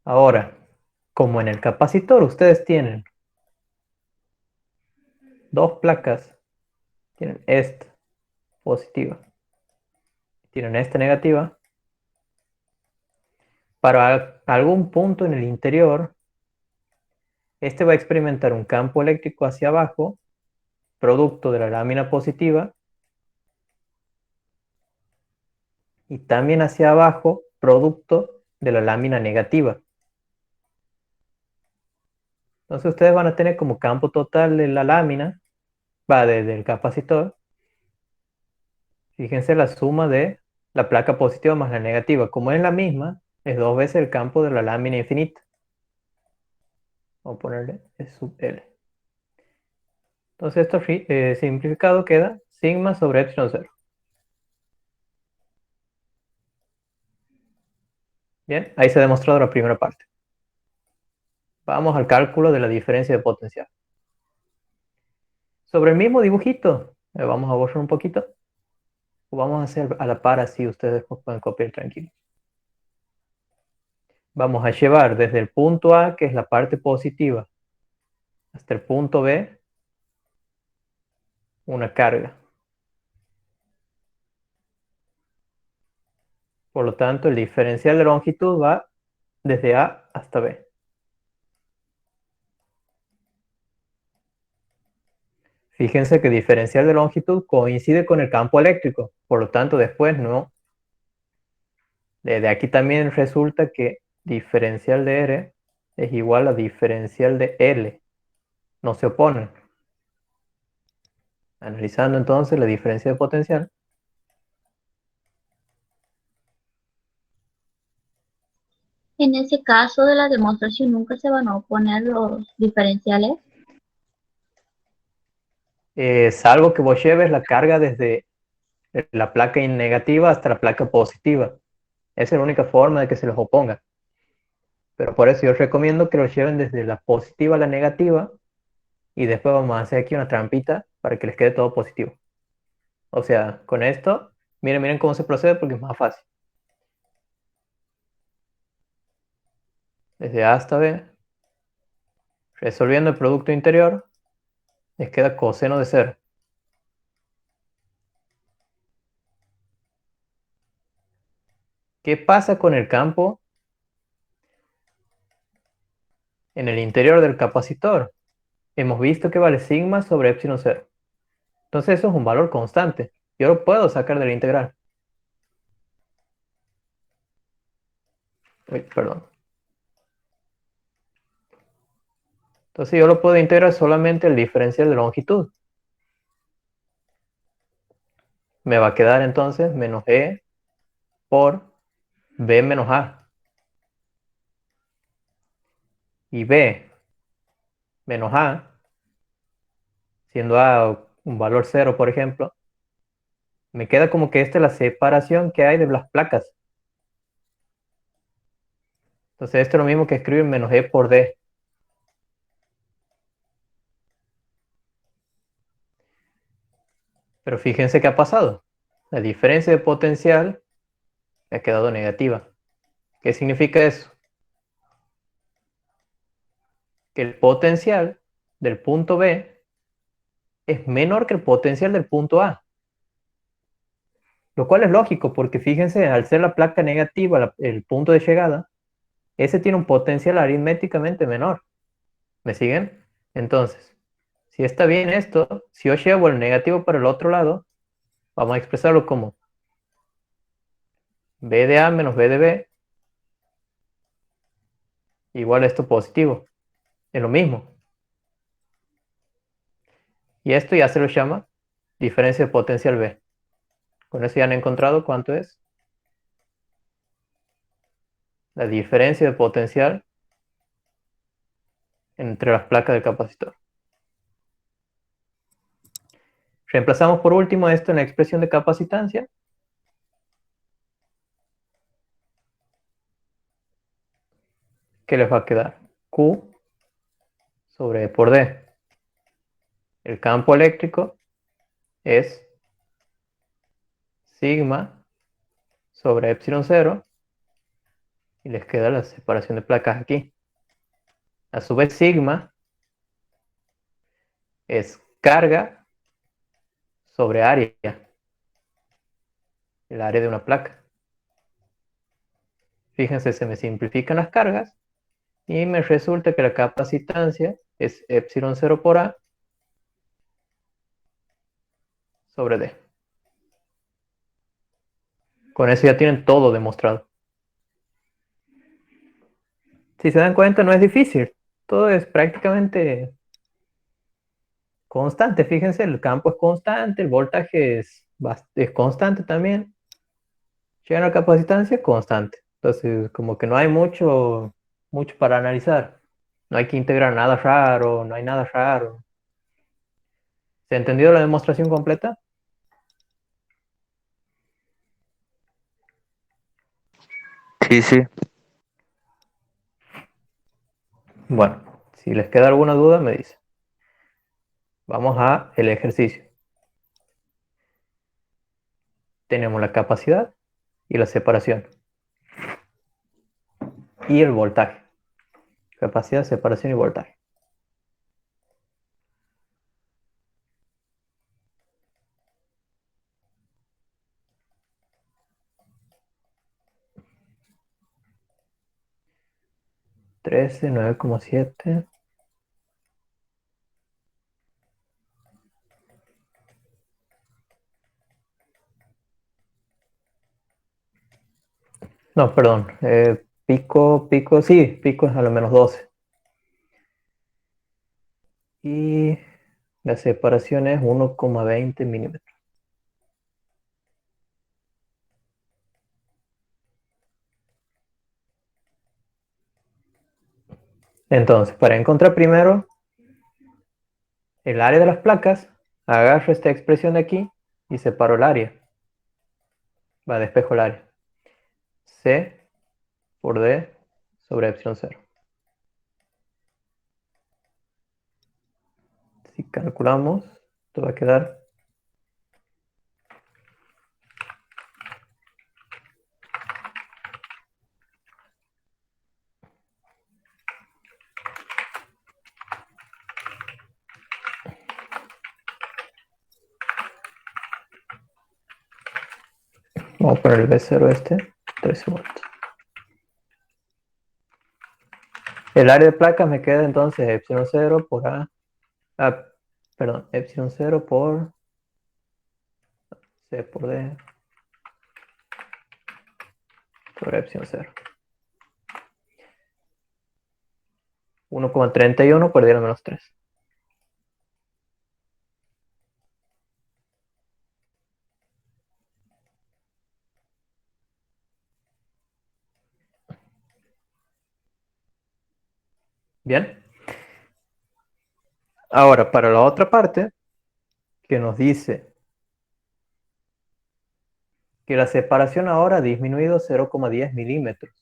Ahora, como en el capacitor ustedes tienen 2 placas, tienen esta positiva, tienen esta negativa, para algún punto en el interior, este va a experimentar un campo eléctrico hacia abajo, producto de la lámina positiva, y también hacia abajo, producto de la lámina negativa. Entonces ustedes van a tener como campo total de la lámina, del capacitor, fíjense la suma de la placa positiva más la negativa. Como es la misma, es 2 veces el campo de la lámina infinita. Vamos a ponerle E sub L. Entonces esto simplificado queda sigma sobre epsilon 0. Bien, ahí se ha demostrado la primera parte. Vamos al cálculo de la diferencia de potencial. Sobre el mismo dibujito, vamos a borrar un poquito. O vamos a hacer a la par así, ustedes pueden copiar tranquilo. Vamos a llevar desde el punto A, que es la parte positiva, hasta el punto B, una carga. Por lo tanto, el diferencial de longitud va desde A hasta B. Fíjense que diferencial de longitud coincide con el campo eléctrico. Por lo tanto, después no. De aquí también resulta que diferencial de R es igual a diferencial de L. No se oponen. Analizando entonces la diferencia de potencial. En ese caso de la demostración nunca se van a oponer los diferenciales. Salvo que vos lleves la carga desde la placa negativa hasta la placa positiva. Esa es la única forma de que se los oponga. Pero por eso yo recomiendo que los lleven desde la positiva a la negativa y después vamos a hacer aquí una trampita para que les quede todo positivo. O sea, con esto, miren cómo se procede porque es más fácil. Desde A hasta B, resolviendo el producto interior, les queda coseno de 0. ¿Qué pasa con el campo en el interior del capacitor? Hemos visto que vale sigma sobre epsilon 0. Entonces eso es un valor constante. Yo lo puedo sacar de la integral. Uy, perdón. Entonces yo lo puedo integrar solamente el diferencial de longitud. Me va a quedar entonces menos E por B menos A. y B menos A, siendo A un valor 0, por ejemplo, me queda como que esta es la separación que hay de las placas. Entonces esto es lo mismo que escribir menos E por D. Pero fíjense qué ha pasado. La diferencia de potencial ha quedado negativa. ¿Qué significa eso? Que el potencial del punto B es menor que el potencial del punto A. Lo cual es lógico, porque fíjense, al ser la placa negativa el punto de llegada, ese tiene un potencial aritméticamente menor. ¿Me siguen? Entonces, si está bien esto, si yo llevo el negativo para el otro lado, vamos a expresarlo como B de A menos B de B igual a esto positivo. Es lo mismo. Y esto ya se lo llama diferencia de potencial B. Con eso ya han encontrado cuánto es la diferencia de potencial entre las placas del capacitor. Reemplazamos por último esto en la expresión de capacitancia. ¿Qué les va a quedar? Q sobre E por D. El campo eléctrico es sigma sobre epsilon 0 y les queda la separación de placas aquí. A su vez, sigma es carga sobre área, el área de una placa. Fíjense, se me simplifican las cargas y me resulta que la capacitancia es epsilon 0 por A sobre D. Con eso ya tienen todo demostrado. Si se dan cuenta, no es difícil. Todo es prácticamente constante. Fíjense, el campo es constante, el voltaje es constante también. Llega a la capacitancia constante. Entonces, como que no hay mucho para analizar. No hay que integrar nada raro, no hay nada raro. ¿Se ha entendido la demostración completa? Sí, sí. Bueno, si les queda alguna duda, me dicen. Vamos a el ejercicio. Tenemos la capacidad y la separación. Y el voltaje. Capacidad, separación y voltaje. Trece, 9,7. No, perdón. Pico, sí, pico es a lo menos 12. Y la separación es 1,20 milímetros. Entonces, para encontrar primero el área de las placas, agarro esta expresión de aquí y separo el área. Despejo el área. C por D sobre epsilon 0. Si calculamos, esto va a quedar vamos a poner el B0 este, 13 voltios. El área de placas me queda entonces epsilon 0 por A. Perdón, epsilon 0 por C por D sobre epsilon 0. 1,31 por 10 a la menos 3. Bien. Ahora, para la otra parte, que nos dice que la separación ahora ha disminuido 0,10 milímetros.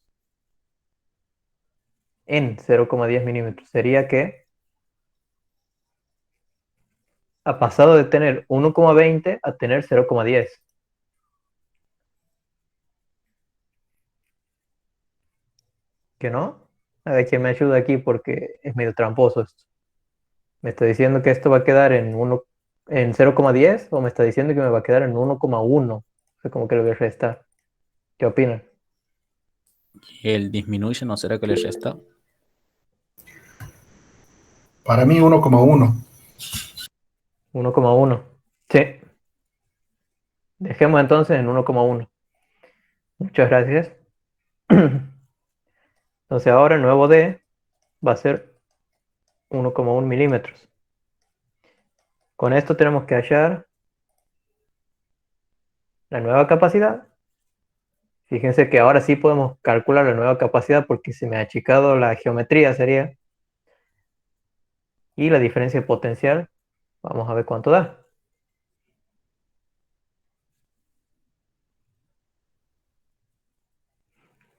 En 0,10 milímetros. Sería que ha pasado de tener 1,20 a tener 0,10. ¿Que no? A ver quién me ayuda aquí porque es medio tramposo esto. ¿Me está diciendo que esto va a quedar en 0,10 o me está diciendo que me va a quedar en 1,1? O sea, como que lo voy a restar. ¿Qué opinan? ¿Y el disminuye no será que le resta? Para mí 1,1. 1,1. Sí. Dejemos entonces en 1,1. Muchas gracias. Entonces ahora el nuevo D va a ser 1,1 milímetros. Con esto tenemos que hallar la nueva capacidad. Fíjense que ahora sí podemos calcular la nueva capacidad porque se me ha achicado la geometría, sería. Y la diferencia potencial, vamos a ver cuánto da.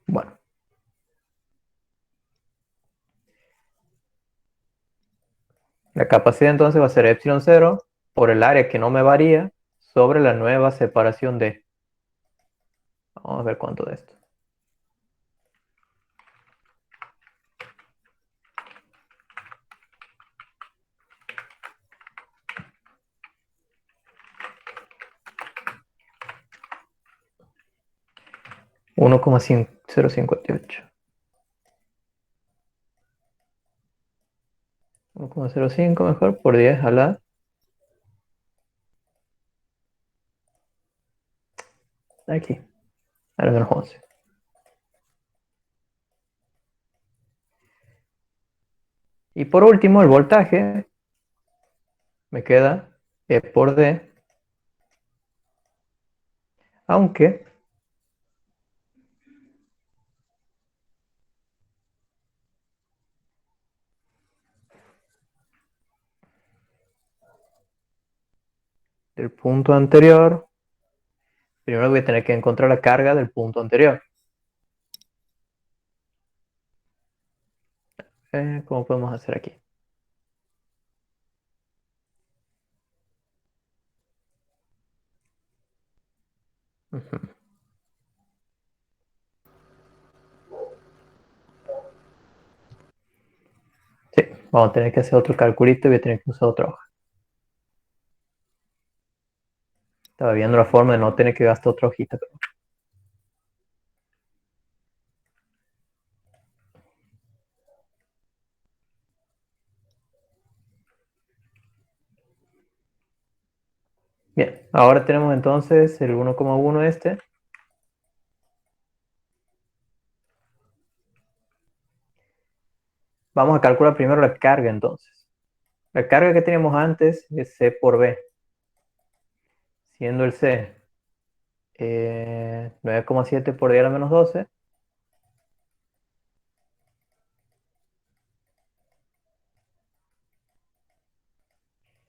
Bueno. La capacidad entonces va a ser epsilon 0 por el área que no me varía sobre la nueva separación D. Vamos a ver cuánto de esto. Uno coma 058. 1,05 mejor por 10 a la... Aquí, a la menos 11. Y por último, el voltaje me queda E por D, aunque del punto anterior, primero voy a tener que encontrar la carga del punto anterior. ¿Cómo podemos hacer aquí? Ujú. Sí, vamos a tener que hacer otro calculito y voy a tener que usar otra hoja. Estaba viendo la forma de no tener que gastar otra hojita. Bien, ahora tenemos entonces el 1,1 este. Vamos a calcular primero la carga entonces. La carga que teníamos antes es C por B, siendo el C 9,7 por 10 a la menos 12,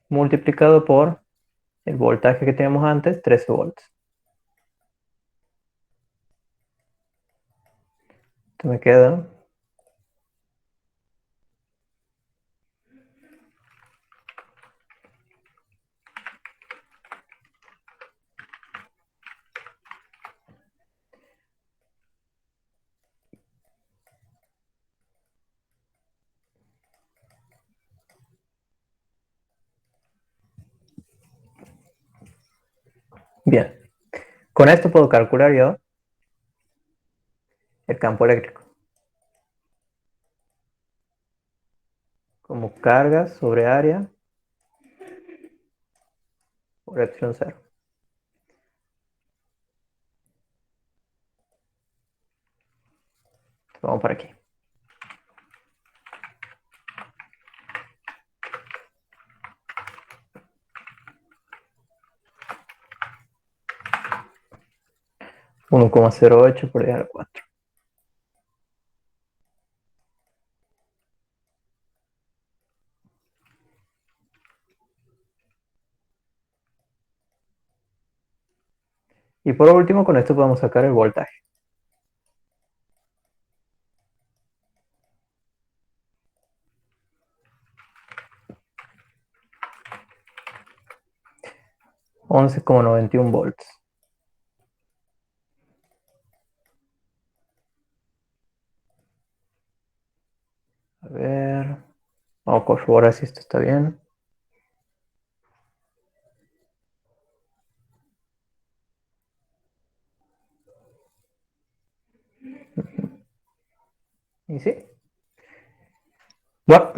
multiplicado por el voltaje que teníamos antes, 13 volts. Esto me queda bien. Con esto puedo calcular yo el campo eléctrico como carga sobre área por epsilon 0. Vamos para aquí. Uno coma 0,08 por 10 a la 4. Y por último, con esto podemos sacar el voltaje. $11,91 volts. A ver, vamos a corroborar si esto está bien. Y sí. Bueno,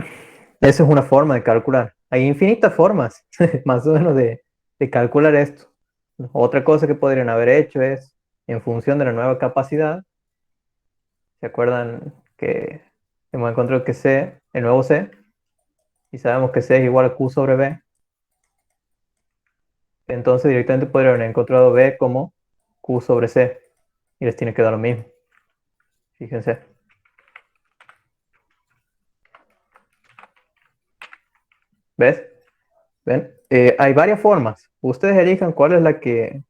esa es una forma de calcular. Hay infinitas formas, más o menos, de calcular esto. Otra cosa que podrían haber hecho es, en función de la nueva capacidad, ¿se acuerdan que hemos encontrado que C, el nuevo C, y sabemos que C es igual a Q sobre B? Entonces directamente podrían haber encontrado B como Q sobre C, y les tiene que dar lo mismo. Fíjense. ¿Ves? ¿Ven? Hay varias formas. Ustedes elijan cuál es la que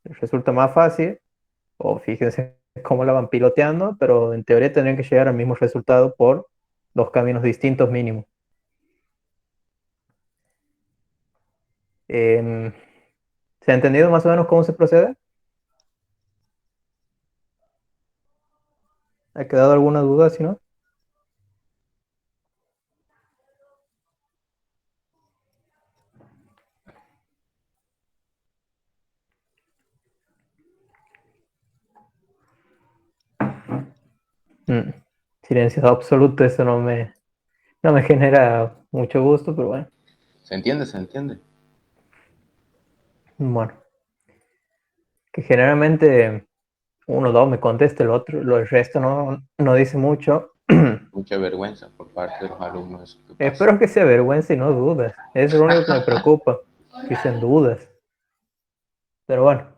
les resulta más fácil, o fíjense cómo la van piloteando, pero en teoría tendrían que llegar al mismo resultado por dos caminos distintos mínimo. ¿Se ha entendido más o menos cómo se procede? ¿Ha quedado alguna duda, si no? Silencio absoluto, eso no me genera mucho gusto, pero bueno. ¿Se entiende? ¿Se entiende? Bueno. Que generalmente uno o dos me contesta, el resto no dice mucho. Mucha vergüenza por parte de los alumnos. Eso que pasa. Espero que se avergüence y no dudas. Eso es lo único que me preocupa, que sean dudas. Pero bueno,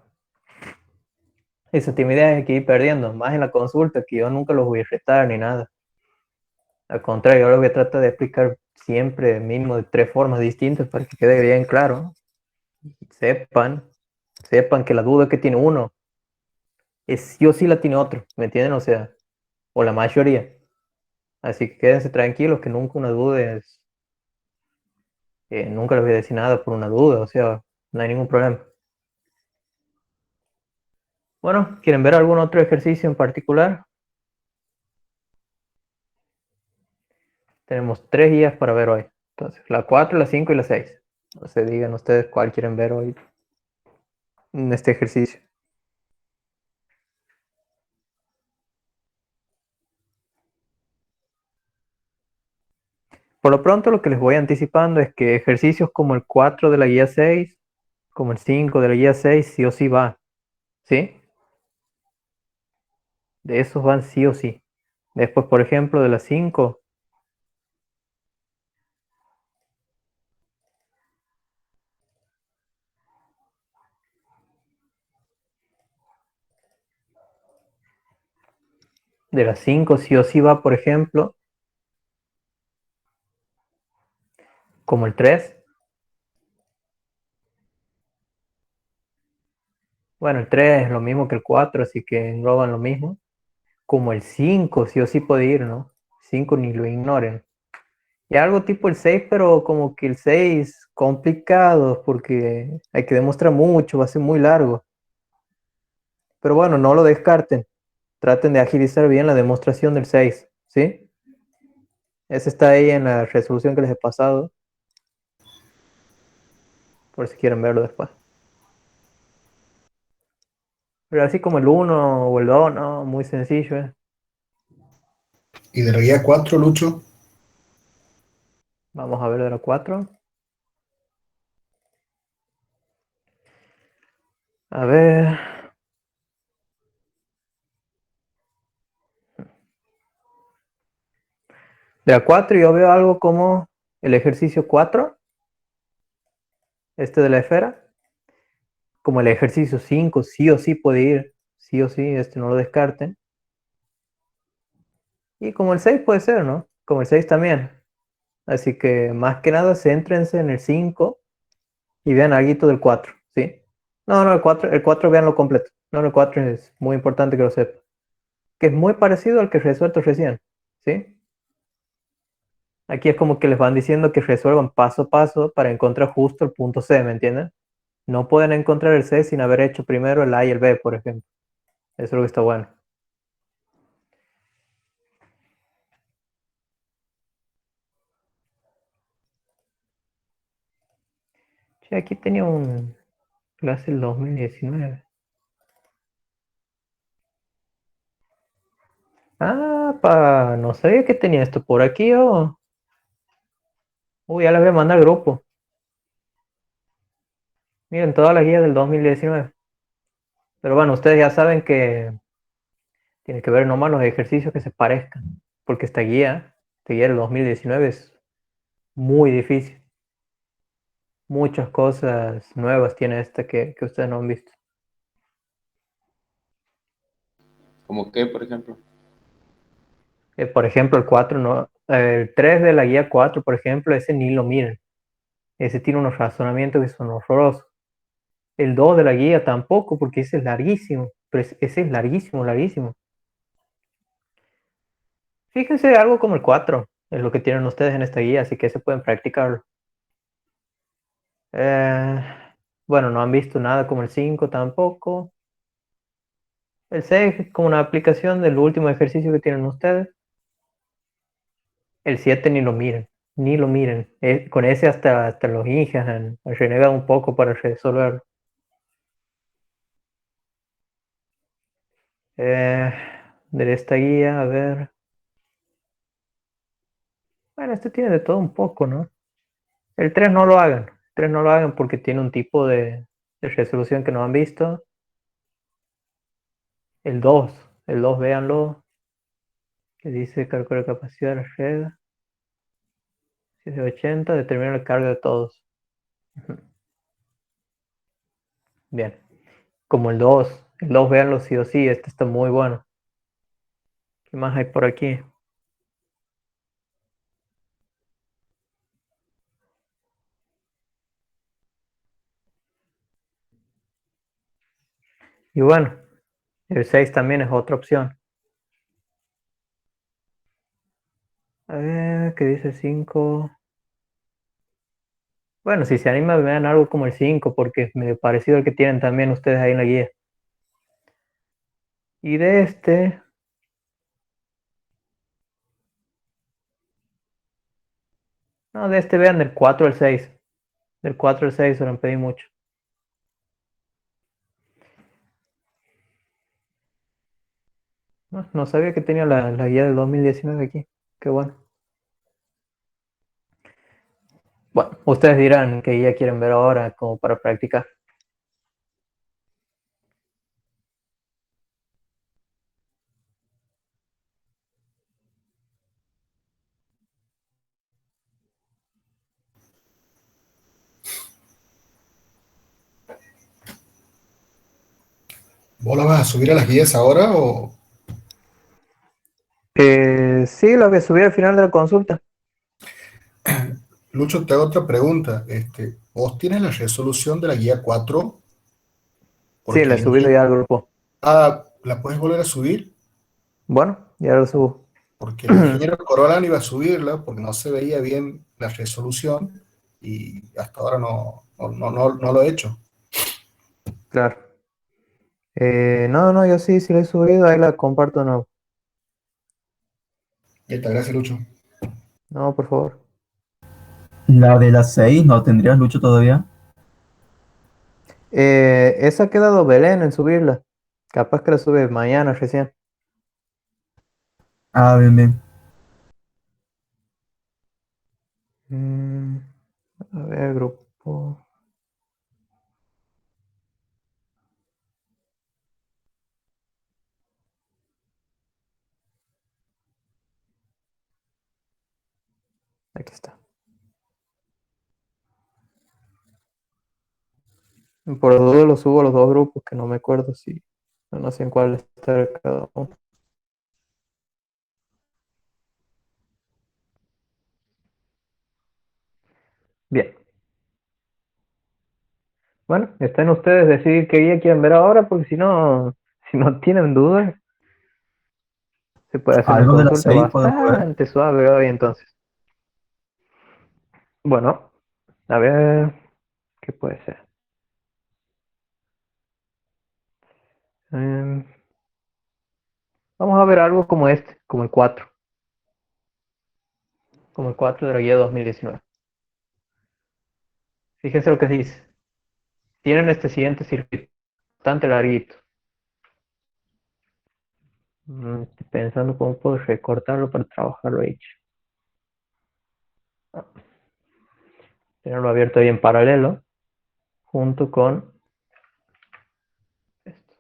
esa timidez hay que ir perdiendo, más en la consulta, que yo nunca los voy a retar ni nada. Al contrario, yo les voy a tratar de explicar siempre mínimo de 3 formas distintas para que quede bien claro. Sepan que la duda que tiene uno es sí o sí la tiene otro, ¿me entienden? O sea, o la mayoría. Así que quédense tranquilos que nunca una duda es... nunca les voy a decir nada por una duda, o sea, no hay ningún problema. Bueno, ¿quieren ver algún otro ejercicio en particular? Tenemos 3 guías para ver hoy. Entonces, la 4, la 5 y la 6. No se digan ustedes cuál quieren ver hoy en este ejercicio. Por lo pronto, lo que les voy anticipando es que ejercicios como el 4 de la guía 6, como el 5 de la guía 6, sí o sí va. ¿Sí? De esos van sí o sí. Después, por ejemplo, de la 5... De las 5 sí o sí va, por ejemplo, como el 3. Bueno, el 3 es lo mismo que el 4, así que engloban lo mismo. Como el 5 sí o sí puede ir, ¿no? 5 ni lo ignoren. Y algo tipo el 6, pero como que el 6 complicado, porque hay que demostrar mucho, va a ser muy largo. Pero bueno, no lo descarten. Traten de agilizar bien la demostración del 6, ¿sí? Ese está ahí en la resolución que les he pasado, por si quieren verlo después. Pero así como el 1 o el 2, no, muy sencillo, ¿eh? Y de la guía 4, Lucho. Vamos a ver de la 4. A ver. De la 4 yo veo algo como el ejercicio 4. Este de la esfera. Como el ejercicio 5, sí o sí puede ir. Sí o sí, este no lo descarten. Y como el 6 puede ser, ¿no? Como el 6 también. Así que más que nada céntrense en el 5 y vean algo del 4, ¿sí? No, el 4 veanlo completo. No, el 4 es muy importante que lo sepa. Que es muy parecido al que resuelto recién, ¿sí? Aquí es como que les van diciendo que resuelvan paso a paso para encontrar justo el punto C, ¿me entienden? No pueden encontrar el C sin haber hecho primero el A y el B, por ejemplo. Eso es lo que está bueno. Che, aquí tenía un clase del 2019. Ah, no sabía que tenía esto por aquí, oh. Uy, ya les voy a mandar al grupo. Miren, toda la guía del 2019. Pero bueno, ustedes ya saben que tienen que ver nomás los ejercicios que se parezcan. Porque esta guía del 2019 es muy difícil. Muchas cosas nuevas tiene esta que ustedes no han visto. ¿Cómo qué, por ejemplo? Por ejemplo, el 4 no, el 3 de la guía 4, por ejemplo, ese ni lo miren. Ese tiene unos razonamientos que son horrorosos. El 2 de la guía tampoco, porque ese es larguísimo. Pero ese es larguísimo, larguísimo. Fíjense algo como el 4, es lo que tienen ustedes en esta guía, así que se pueden practicarlo. Eh, bueno, no han visto nada como el 5 tampoco. El 6 es como una aplicación del último ejercicio que tienen ustedes. El 7 ni lo miren, ni lo miren. Con ese hasta los hinchas han renegado un poco para resolverlo. Eh, de esta guía, a ver. Bueno, este tiene de todo un poco, ¿no? El 3 no lo hagan. El 3 no lo hagan porque tiene un tipo de resolución que no han visto. El 2, el 2 véanlo. Que dice calcular la capacidad de la red. Si es de 80, determina la carga de todos. Bien. Como el 2 véanlo sí o sí, este está muy bueno. ¿Qué más hay por aquí? Y bueno, el 6 también es otra opción. A ver, ¿qué dice el 5? Bueno, si se anima, vean algo como el 5, porque es medio parecido al que tienen también ustedes ahí en la guía. Y de este, no, de este vean del 4 al 6. Del 4 al 6 se lo pedí mucho. No sabía que tenía la guía del 2019 aquí. Qué bueno. Bueno, ustedes dirán qué guía quieren ver ahora como para practicar. ¿Vos la vas a subir a las guías ahora o Sí, lo que subí al final de la consulta. Lucho, te hago otra pregunta? ¿Vos tienes la resolución de la guía 4? Sí, Porque la he subido ya al grupo. ¿la puedes volver a subir? Bueno, ya lo subo. Porque el ingeniero Corolán iba a subirla porque no se veía bien la resolución y hasta ahora no lo he hecho. Claro. No, yo sí la he subido, ahí la comparto de nuevo. Ya está, gracias, Lucho. No, por favor. La de las 6 no tendrías Lucho todavía. Esa ha quedado Belén en subirla. Capaz que la sube mañana recién. Ah, bien, bien. Mm, a ver, grupo. Aquí está. Por duda lo subo a los dos grupos, que no me acuerdo si. No sé en cuál está cada uno. Bien. Bueno, está en ustedes decidir qué guía quieren ver ahora, porque si no tienen dudas, se puede hacer una Algo de las consulta 6 podemos ver. bastante suave hoy entonces. Bueno, a ver, ¿qué puede ser? Em, Vamos a ver algo como este, como el 4 de la guía 2019. Fíjense lo que dice. Tienen este siguiente circuito, bastante larguito. Estoy pensando cómo puedo recortarlo para trabajarlo hecho. Tenerlo abierto ahí en paralelo, junto con esto.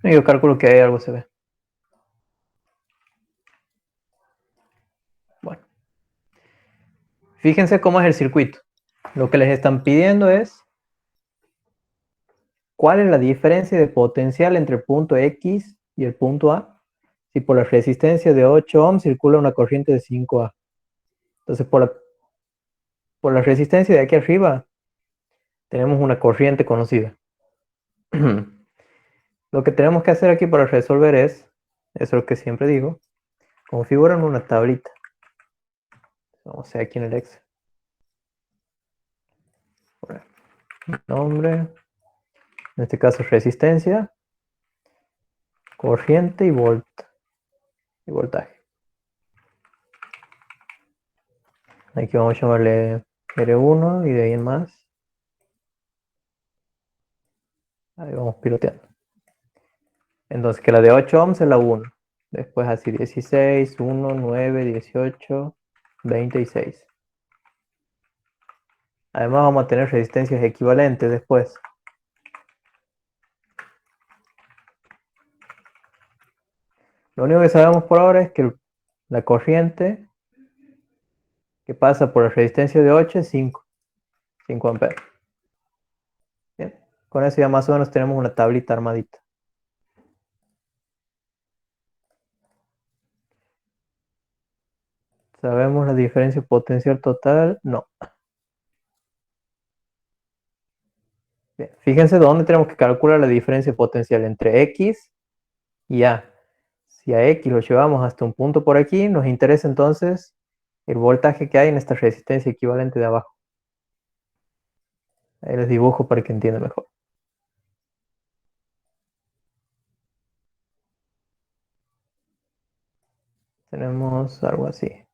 Y yo calculo que ahí algo se ve. Bueno, fíjense cómo es el circuito. Lo que les están pidiendo es cuál es la diferencia de potencial entre el punto X y el punto A si por la resistencia de 8 ohms circula una corriente de 5A. Entonces, por la resistencia de aquí arriba, tenemos una corriente conocida. Lo que tenemos que hacer aquí para resolver es, eso es lo que siempre digo, configuran una tablita. O sea, aquí en el Excel. Nombre, en este caso resistencia, corriente y voltaje. Aquí vamos a llamarle R1 y de ahí en más. Ahí vamos piloteando. Entonces, que la de 8 ohms es la 1. Después así 16, 1, 9, 18, 26. Además vamos a tener resistencias equivalentes después. Lo único que sabemos por ahora es que la corriente que pasa por la resistencia de 8 es 5 amperes. Bien, con eso ya más o menos tenemos una tablita armadita. ¿Sabemos la diferencia potencial total? No. Bien, fíjense dónde tenemos que calcular la diferencia potencial entre X y A. Si a X lo llevamos hasta un punto por aquí, nos interesa entonces el voltaje que hay en esta resistencia equivalente de abajo. Ahí les dibujo para que entiendan mejor. Tenemos algo así.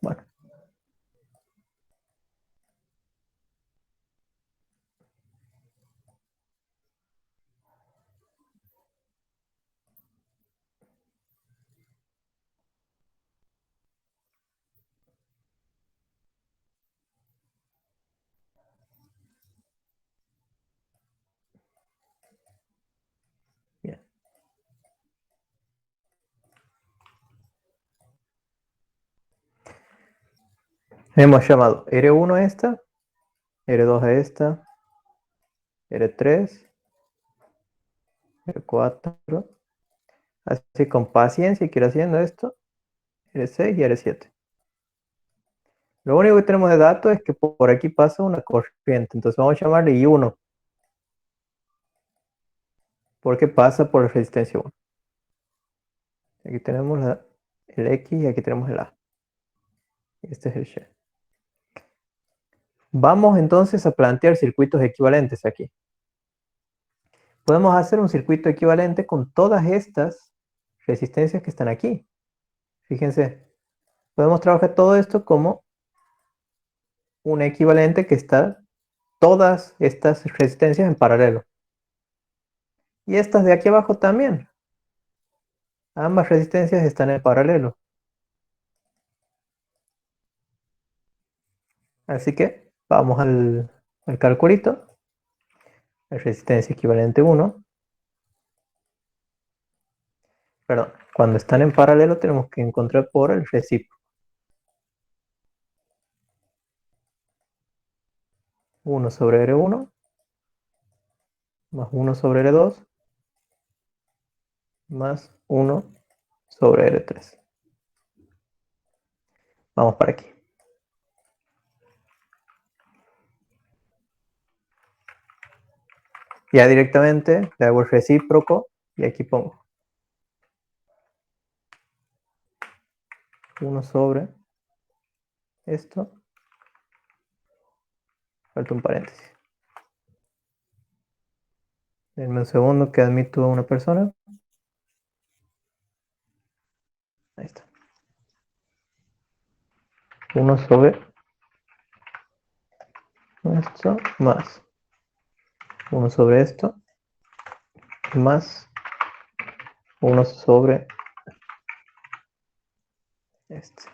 Bueno. Bien. Hemos llamado R1 a esta, R2 a esta, R3, R4. Así con paciencia y que ir haciendo esto. R6 y R7. Lo único que tenemos de datos es que por aquí pasa una corriente. Entonces vamos a llamarle I1. Porque pasa por la resistencia 1. Aquí tenemos el X y aquí tenemos el A. Este es el Y. Vamos entonces a plantear circuitos equivalentes aquí. Podemos hacer un circuito equivalente con todas estas resistencias que están aquí. Fíjense, podemos trabajar todo esto como un equivalente que está todas estas resistencias en paralelo. Y estas de aquí abajo también. Ambas resistencias están en paralelo. Así que vamos al calculito. la resistencia equivalente 1. Perdón, cuando están en paralelo tenemos que encontrar por el recíproco. 1 sobre R1 más 1 sobre R2 más 1 sobre R3. Vamos para aquí. Ya directamente le hago el recíproco y aquí pongo 1 sobre esto. Falta un paréntesis. Denme un segundo que admito a una persona. Ahí está. 1 sobre esto más 1 sobre esto más 1 sobre este.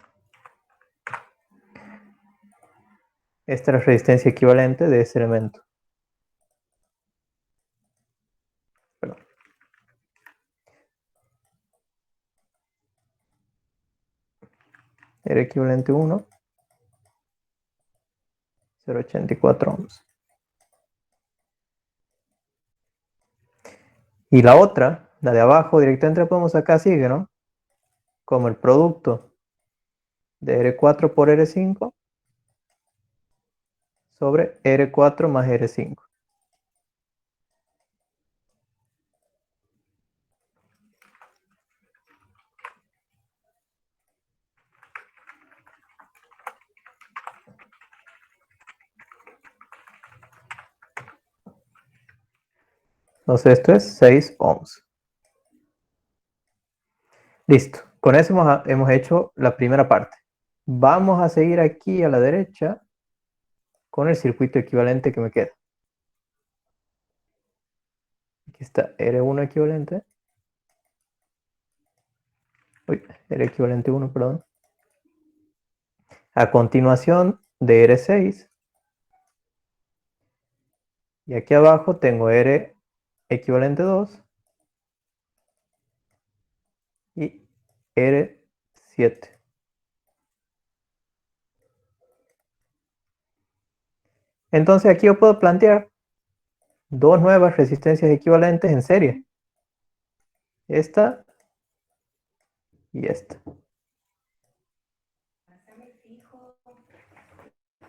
Esta es la resistencia equivalente de ese elemento. Perdón. R equivalente 1, 0,84 ohms. Y la otra, la de abajo, directamente la podemos sacar así, ¿no? Como el producto de R4 por R5 sobre R4 más R5. Entonces esto es 6 ohms. Listo. Con eso hemos hecho la primera parte. Vamos a seguir aquí a la derecha con el circuito equivalente que me queda. Aquí está R1 equivalente. Uy, R equivalente 1, perdón. A continuación de R6. Y aquí abajo tengo R equivalente 2 y R7. Entonces aquí yo puedo plantear dos nuevas resistencias equivalentes en serie. Esta y esta.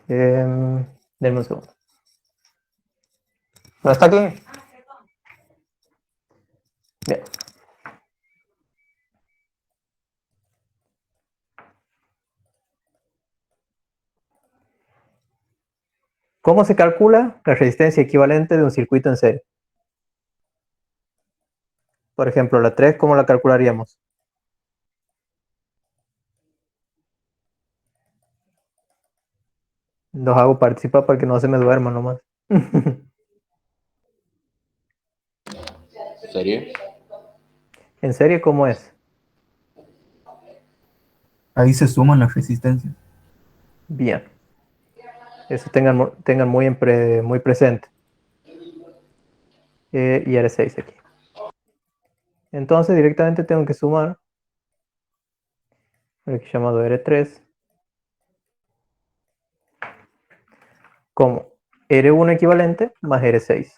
Denme un segundo. ¿No está aquí? Bien. ¿Cómo se calcula la resistencia equivalente de un circuito en serie? Por ejemplo, la 3, ¿cómo la calcularíamos? Los hago participar para que no se me duerman nomás. ¿Serie? ¿En serie cómo es? Ahí se suman las resistencias. Bien. Eso tengan muy presente. Y R6 aquí. Entonces directamente tengo que sumar el llamado R3 como R1 equivalente más R6.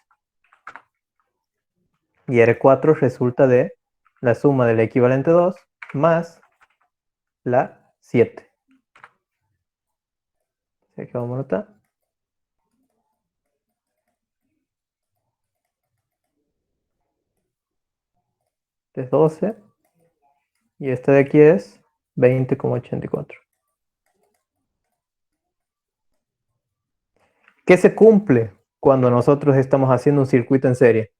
Y R4 resulta de la suma del equivalente 2 más la 7. Aquí vamos a notar. Este es 12. Y este de aquí es 20,84. ¿Qué se cumple cuando nosotros estamos haciendo un circuito en serie?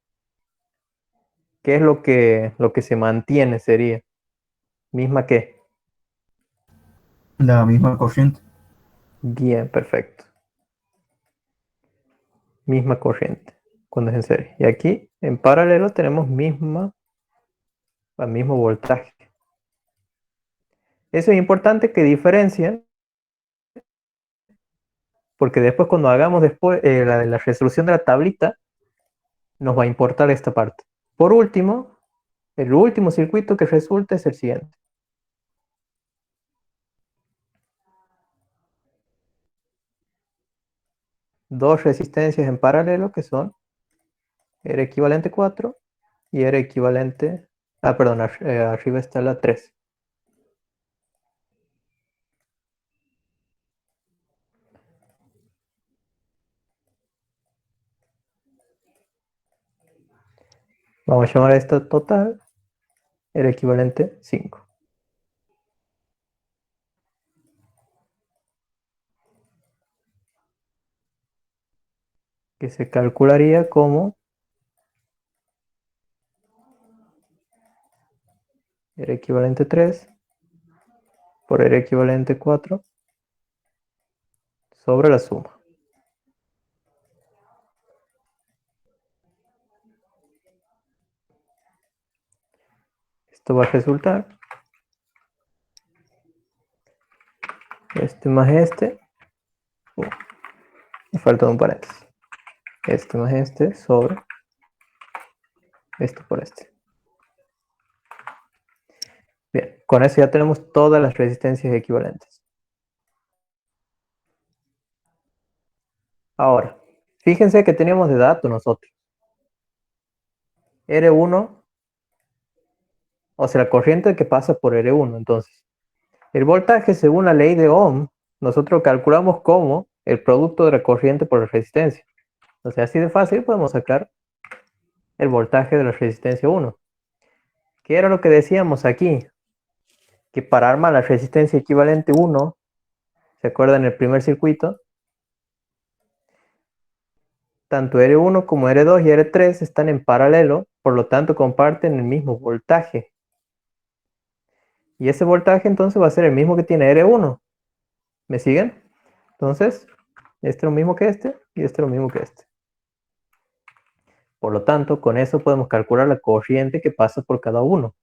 ¿Qué es lo que se mantiene sería? ¿Misma qué? La misma corriente. Bien, perfecto. Misma corriente cuando es en serie. Y aquí en paralelo tenemos el mismo voltaje. Eso es importante que diferencien, porque después cuando hagamos la resolución de la tablita, nos va a importar esta parte. Por último, el último circuito que resulta es el siguiente. Dos resistencias en paralelo que son R equivalente 4 y R equivalente... perdón, arriba está la 3. Vamos a llamar a esta total R equivalente 5. Que se calcularía como R equivalente 3 por R equivalente 4 sobre la suma. Esto va a resultar este más este. Me falta un paréntesis. Este más este sobre este por este. Bien, con eso ya tenemos todas las resistencias equivalentes. Ahora, fíjense que teníamos de dato nosotros. R1, o sea, la corriente que pasa por R1. Entonces, el voltaje según la ley de Ohm, nosotros calculamos como el producto de la corriente por la resistencia. O sea, así de fácil podemos sacar el voltaje de la resistencia 1. ¿Qué era lo que decíamos aquí? Que para armar la resistencia equivalente 1, ¿se acuerdan el primer circuito? Tanto R1 como R2 y R3 están en paralelo, por lo tanto comparten el mismo voltaje. Y ese voltaje entonces va a ser el mismo que tiene R1. ¿Me siguen? Entonces, este es lo mismo que este y este es lo mismo que este. Por lo tanto, con eso podemos calcular la corriente que pasa por cada uno.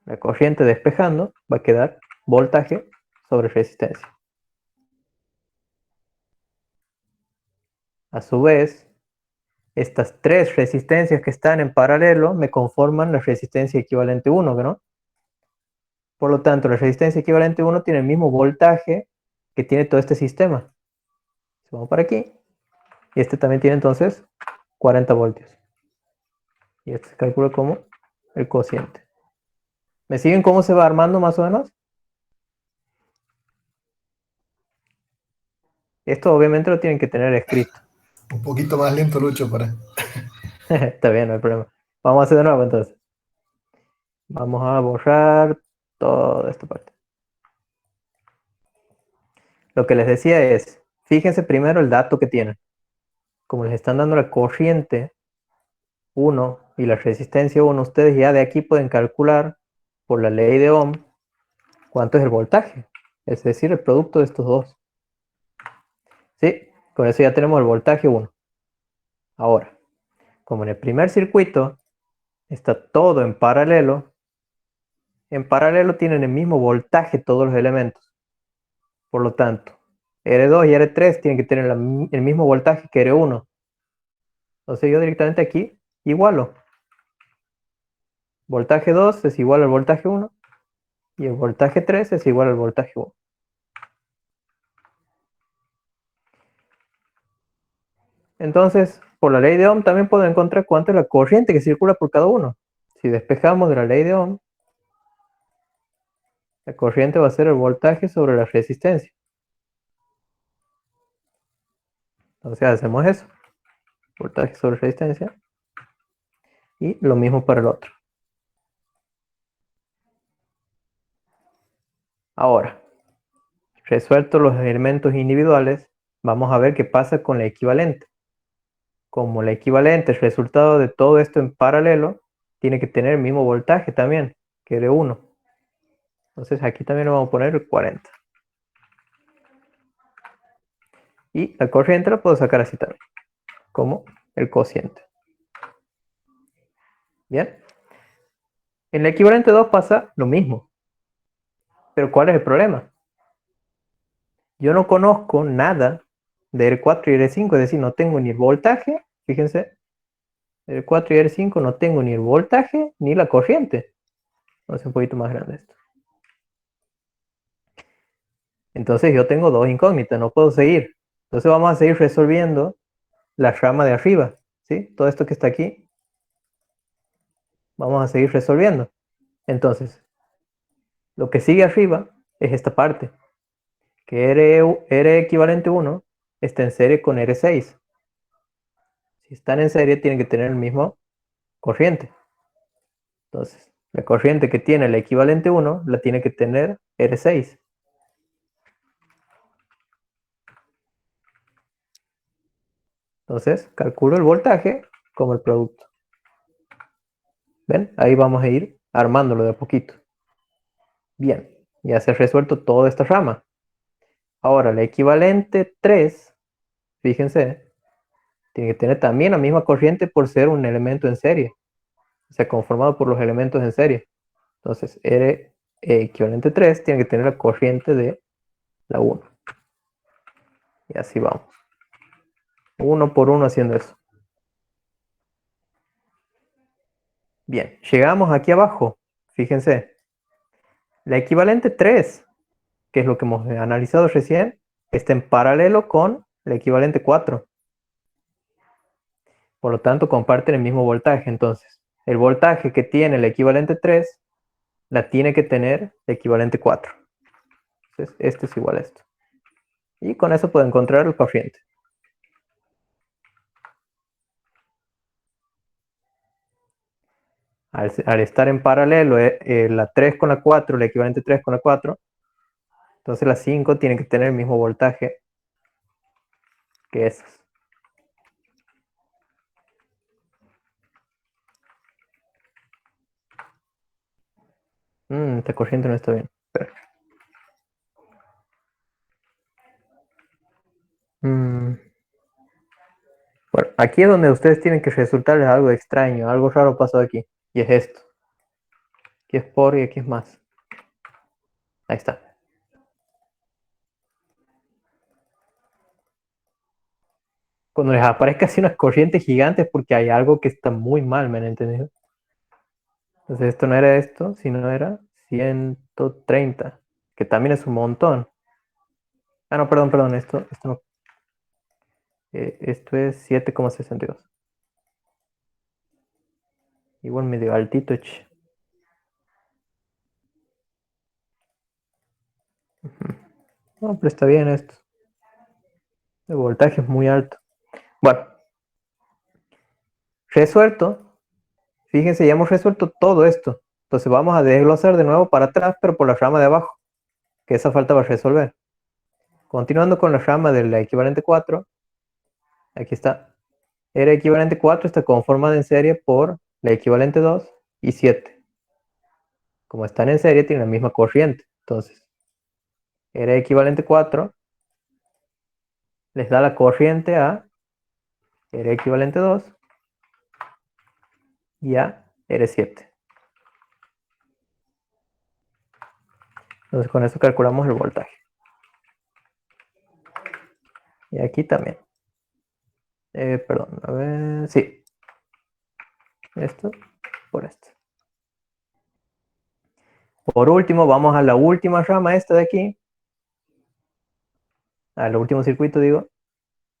La corriente despejando va a quedar voltaje sobre resistencia. A su vez, estas tres resistencias que están en paralelo me conforman la resistencia equivalente 1, ¿no? Por lo tanto, la resistencia equivalente 1 tiene el mismo voltaje que tiene todo este sistema. Vamos para aquí. Y este también tiene entonces 40 voltios. Y este se calcula como el cociente. ¿Me siguen cómo se va armando más o menos? Esto obviamente lo tienen que tener escrito. Un poquito más lento, Lucho, para... Está bien, no hay problema. Vamos a hacer de nuevo entonces. Vamos a borrar toda esta parte. Lo que les decía es, fíjense primero el dato que tienen. Como les están dando la corriente 1 y la resistencia 1, ustedes ya de aquí pueden calcular por la ley de Ohm cuánto es el voltaje. Es decir, el producto de estos dos. ¿Sí? Con eso ya tenemos el voltaje 1. Ahora, como en el primer circuito está todo en paralelo tienen el mismo voltaje todos los elementos. Por lo tanto, R2 y R3 tienen que tener el mismo voltaje que R1. Entonces yo directamente aquí igualo. Voltaje 2 es igual al voltaje 1 y el voltaje 3 es igual al voltaje 1. Entonces, por la ley de Ohm también puedo encontrar cuánto es la corriente que circula por cada uno. Si despejamos de la ley de Ohm, la corriente va a ser el voltaje sobre la resistencia. Entonces hacemos eso. Voltaje sobre resistencia. Y lo mismo para el otro. Ahora, resueltos los elementos individuales, vamos a ver qué pasa con la equivalente. Como la equivalente, el resultado de todo esto en paralelo, tiene que tener el mismo voltaje también, que R1. Entonces aquí también le vamos a poner el 40. Y la corriente la puedo sacar así también, como el cociente. Bien. En la equivalente 2 pasa lo mismo. Pero ¿cuál es el problema? Yo no conozco nada de R4 y R5, es decir, no tengo ni el voltaje, fíjense, R4 y R5 no tengo ni el voltaje ni la corriente. Vamos a hacer un poquito más grande esto. Entonces yo tengo dos incógnitas, no puedo seguir. Entonces vamos a seguir resolviendo la rama de arriba, ¿sí? Todo esto que está aquí, vamos a seguir resolviendo. Entonces, lo que sigue arriba es esta parte, que R equivalente 1 está en serie con R6. Si están en serie, tienen que tener el mismo corriente. Entonces, la corriente que tiene el equivalente 1 la tiene que tener R6. Entonces, calculo el voltaje como el producto. ¿Ven? Ahí vamos a ir armándolo de a poquito. Bien, ya se ha resuelto toda esta rama. Ahora, la equivalente 3, fíjense, tiene que tener también la misma corriente por ser un elemento en serie. O sea, conformado por los elementos en serie. Entonces, R equivalente 3 tiene que tener la corriente de la 1. Y así vamos. Uno por uno haciendo eso. Bien, llegamos aquí abajo. Fíjense. La equivalente 3, que es lo que hemos analizado recién, está en paralelo con la equivalente 4. Por lo tanto, comparten el mismo voltaje. Entonces, el voltaje que tiene el equivalente 3 la tiene que tener el equivalente 4. Entonces, esto es igual a esto. Y con eso puedo encontrar el corriente. Al estar en paralelo, la 3 con la 4, el equivalente 3 con la 4, entonces la 5 tiene que tener el mismo voltaje que esas. Esta corriente no está bien. Espera. Bueno, aquí es donde ustedes tienen que resultarles algo extraño, algo raro pasó aquí. Y es esto. Aquí es por y aquí es más. Ahí está. Cuando les aparezca así unas corrientes gigantes porque hay algo que está muy mal, ¿me han entendido? Entonces esto no era esto, sino era 130, que también es un montón. Ah, no, perdón, esto no. Esto es 7,62. Igual medio altito. No, pero está bien esto. El voltaje es muy alto. Bueno. Resuelto. Fíjense, ya hemos resuelto todo esto. Entonces vamos a desglosar de nuevo para atrás, pero por la rama de abajo. Que esa falta va a resolver. Continuando con la rama de la equivalente 4. Aquí está. R equivalente 4 está conformada en serie por la equivalente 2 y 7. Como están en serie, tienen la misma corriente. Entonces, R equivalente 4 les da la corriente a R equivalente 2 y a R7. Entonces, con eso calculamos el voltaje. Y aquí también. Perdón, a ver, sí. Esto por esto. Por último, vamos a la última rama esta de aquí. Al último circuito, digo.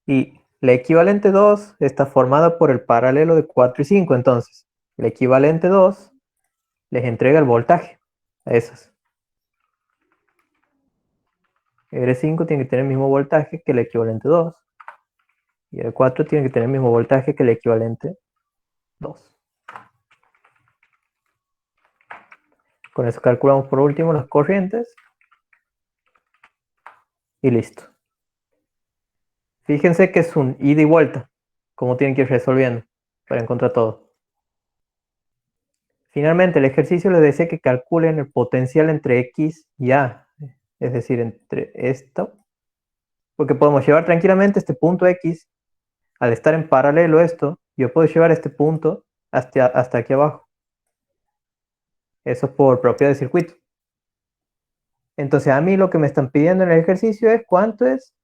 Y la equivalente 2 está formada por el paralelo de 4 y 5. Entonces, la equivalente 2 les entrega el voltaje a esas. R5 tiene que tener el mismo voltaje que el equivalente 2. Y R4 tiene que tener el mismo voltaje que el equivalente 2. Con eso calculamos por último las corrientes. Y listo. Fíjense que es un ida y vuelta. Como tienen que ir resolviendo para encontrar todo. Finalmente, el ejercicio les decía que calculen el potencial entre X y A. Es decir, entre esto. Porque podemos llevar tranquilamente este punto X. Al estar en paralelo esto, yo puedo llevar este punto hasta aquí abajo. Eso es por propiedad de circuito. Entonces a mí lo que me están pidiendo en el ejercicio es cuánto es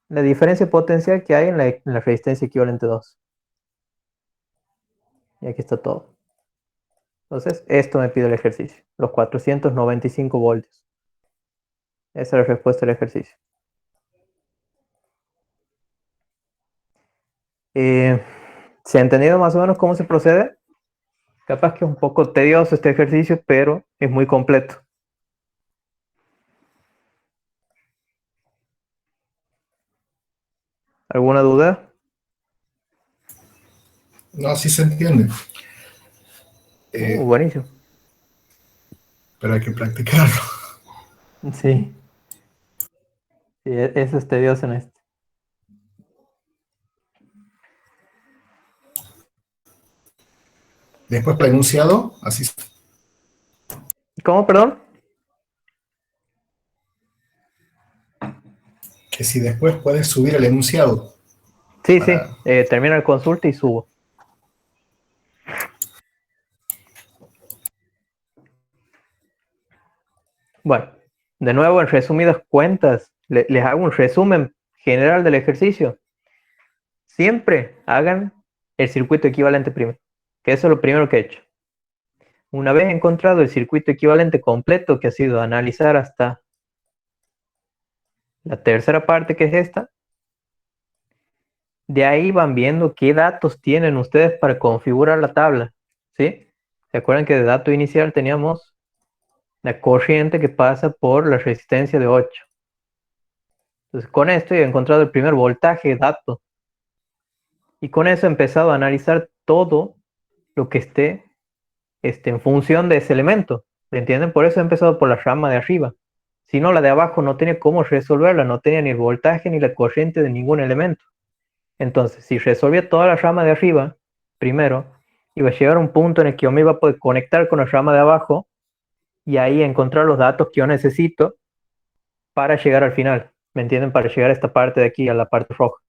la diferencia potencial que hay en la resistencia equivalente 2. Y aquí está todo. Entonces, esto me pide el ejercicio. Los 495 voltios. Esa es la respuesta del ejercicio. ¿Se ha entendido más o menos cómo se procede? Capaz que es un poco tedioso este ejercicio, pero es muy completo. ¿Alguna duda? No, sí se entiende. Buenísimo. Pero hay que practicarlo. Sí. Sí, eso es tedioso en este. Después para enunciado, así. ¿Cómo, perdón? Que si después puedes subir el enunciado. Sí, para... sí. Termino la consulta y subo. Bueno, de nuevo, en resumidas cuentas, les hago un resumen general del ejercicio. Siempre hagan el circuito equivalente primero, que eso es lo primero que he hecho. Una vez encontrado el circuito equivalente completo, que ha sido analizar hasta la tercera parte, que es esta, de ahí van viendo qué datos tienen ustedes para configurar la tabla, ¿sí? ¿Se acuerdan que de dato inicial teníamos la corriente que pasa por la resistencia de 8? Entonces, con esto he encontrado el primer voltaje dato. Y con eso he empezado a analizar todo lo que esté en función de ese elemento. ¿Me entienden? Por eso he empezado por la rama de arriba. Si no, la de abajo no tenía cómo resolverla, no tenía ni el voltaje ni la corriente de ningún elemento. Entonces, si resolvía toda la rama de arriba, primero, iba a llegar a un punto en el que yo me iba a poder conectar con la rama de abajo y ahí encontrar los datos que yo necesito para llegar al final. ¿Me entienden? Para llegar a esta parte de aquí, a la parte roja.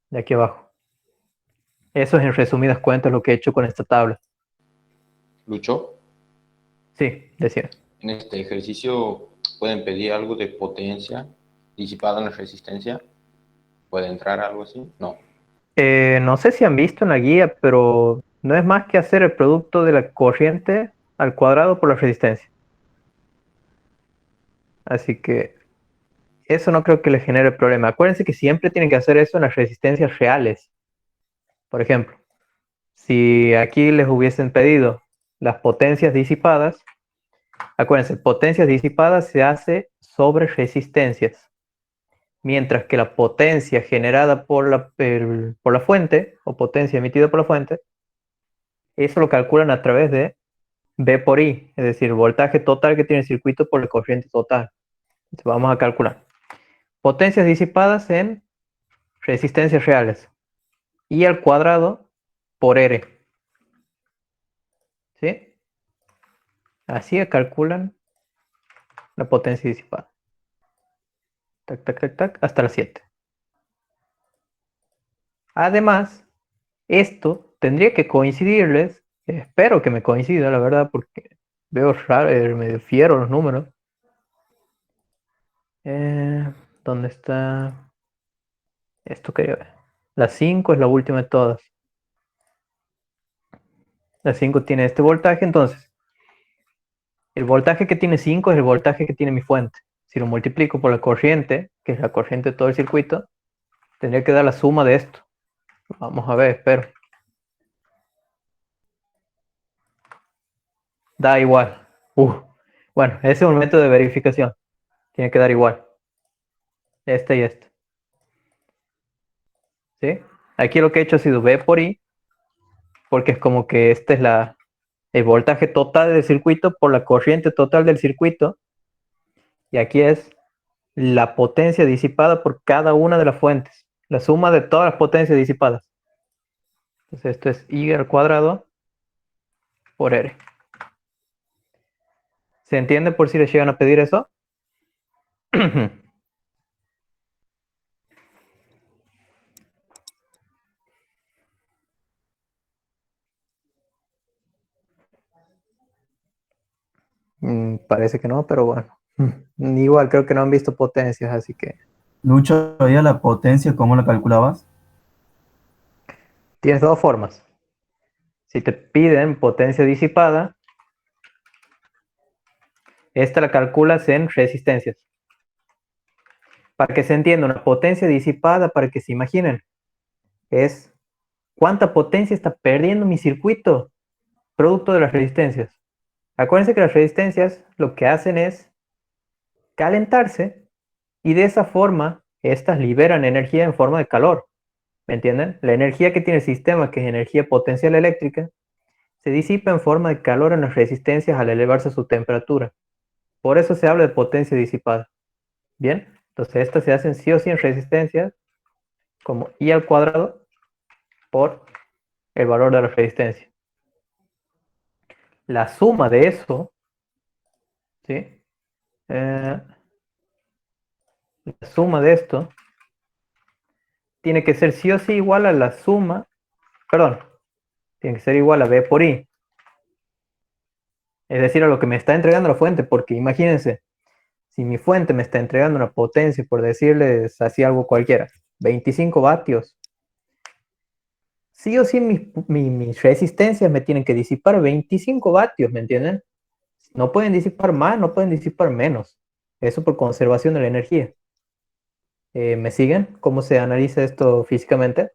De aquí abajo. Eso es en resumidas cuentas lo que he hecho con esta tabla. Lucho, Sí, decía. en este ejercicio pueden pedir algo de potencia disipada en la resistencia. ¿Puede entrar algo así? No. No sé si han visto en la guía, pero no es más que hacer el producto de la corriente al cuadrado por la resistencia. Así que eso no creo que les genere problema. Acuérdense que siempre tienen que hacer eso en las resistencias reales. Por ejemplo, si aquí les hubiesen pedido las potencias disipadas, acuérdense, potencias disipadas se hace sobre resistencias. Mientras que la potencia generada por la fuente, o potencia emitida por la fuente, eso lo calculan a través de V por I, es decir, el voltaje total que tiene el circuito por la corriente total. Entonces vamos a calcular. Potencias disipadas en resistencias reales. I al cuadrado por R. ¿Sí? Así calculan la potencia disipada. Tac, tac, tac, tac, hasta las 7. Además, esto tendría que coincidirles, espero que me coincida, la verdad, porque veo raro, medio fiero los números. ¿Dónde está? Esto quería ver. La 5 es la última de todas. La 5 tiene este voltaje, entonces el voltaje que tiene 5 es el voltaje que tiene mi fuente. Si lo multiplico por la corriente, que es la corriente de todo el circuito, tendría que dar la suma de esto. Vamos a ver, espero. Da igual. Bueno, ese es un método de verificación. Tiene que dar igual. Este y este. ¿Sí? Aquí lo que he hecho ha sido V por I, porque es como que este es el voltaje total del circuito por la corriente total del circuito. Y aquí es la potencia disipada por cada una de las fuentes. La suma de todas las potencias disipadas. Entonces esto es I al cuadrado por R. ¿Se entiende por si les llegan a pedir eso? Parece que no, pero bueno. Igual creo que no han visto potencias, así que... Lucho, ¿todavía la potencia cómo la calculabas? Tienes dos formas. Si te piden potencia disipada, esta la calculas en resistencias. Para que se entienda, una potencia disipada, para que se imaginen, es cuánta potencia está perdiendo mi circuito producto de las resistencias. Acuérdense que las resistencias lo que hacen es calentarse y de esa forma estas liberan energía en forma de calor. ¿Me entienden? La energía que tiene el sistema, que es energía potencial eléctrica, se disipa en forma de calor en las resistencias al elevarse su temperatura. Por eso se habla de potencia disipada. ¿Bien? Entonces estas se hacen sí o sí en resistencias, como I al cuadrado por el valor de la resistencia. La suma de eso, ¿sí? La suma de esto tiene que ser sí o sí igual a la suma, perdón, tiene que ser igual a B por I. Es decir, a lo que me está entregando la fuente, porque imagínense, si mi fuente me está entregando una potencia, por decirles así algo cualquiera, 25 vatios, sí o sí mis resistencias me tienen que disipar 25 vatios, ¿me entienden? No pueden disipar más, no pueden disipar menos. Eso por conservación de la energía. ¿Me siguen? ¿Cómo se analiza esto físicamente?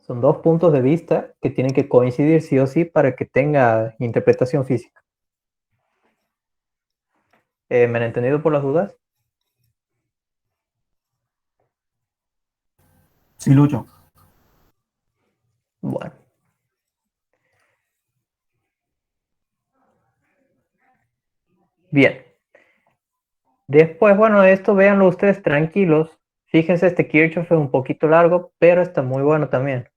Son dos puntos de vista que tienen que coincidir sí o sí para que tenga interpretación física. ¿Me han entendido por las dudas? Sí, Lucho. Bueno. Bien. Después, bueno, esto véanlo ustedes tranquilos. Fíjense, este Kirchhoff es un poquito largo, pero está muy bueno también.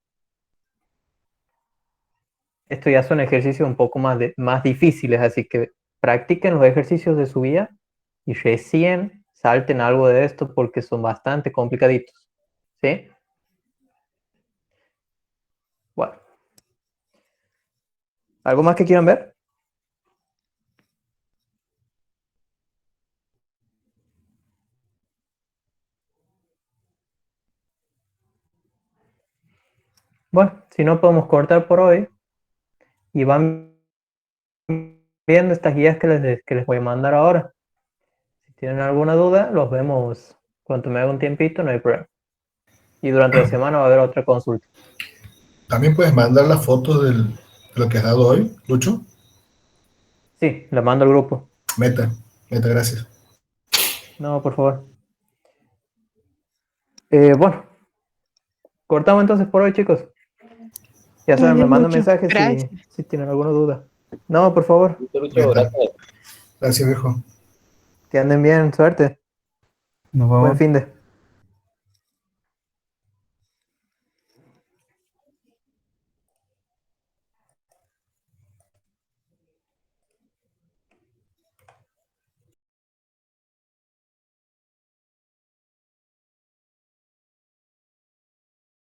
Esto ya son ejercicios un poco más difíciles, así que practiquen los ejercicios de su vida y recién salten algo de esto porque son bastante complicaditos. ¿Sí? Bueno. ¿Algo más que quieran ver? Bueno, si no podemos cortar por hoy y van viendo estas guías que les voy a mandar ahora. Si tienen alguna duda, los vemos cuando me haga un tiempito, no hay problema. Y durante la semana va a haber otra consulta. También puedes mandar las fotos de lo que has dado hoy, Lucho. Sí, la mando al grupo. Meta, gracias. No, por favor. Bueno, cortamos entonces por hoy, chicos. Ya saben, me mandan mensajes si tienen alguna duda. No, por favor. Lucho, gracias. Gracias, viejo. Que anden bien, suerte. Nos vemos. Buen fin de.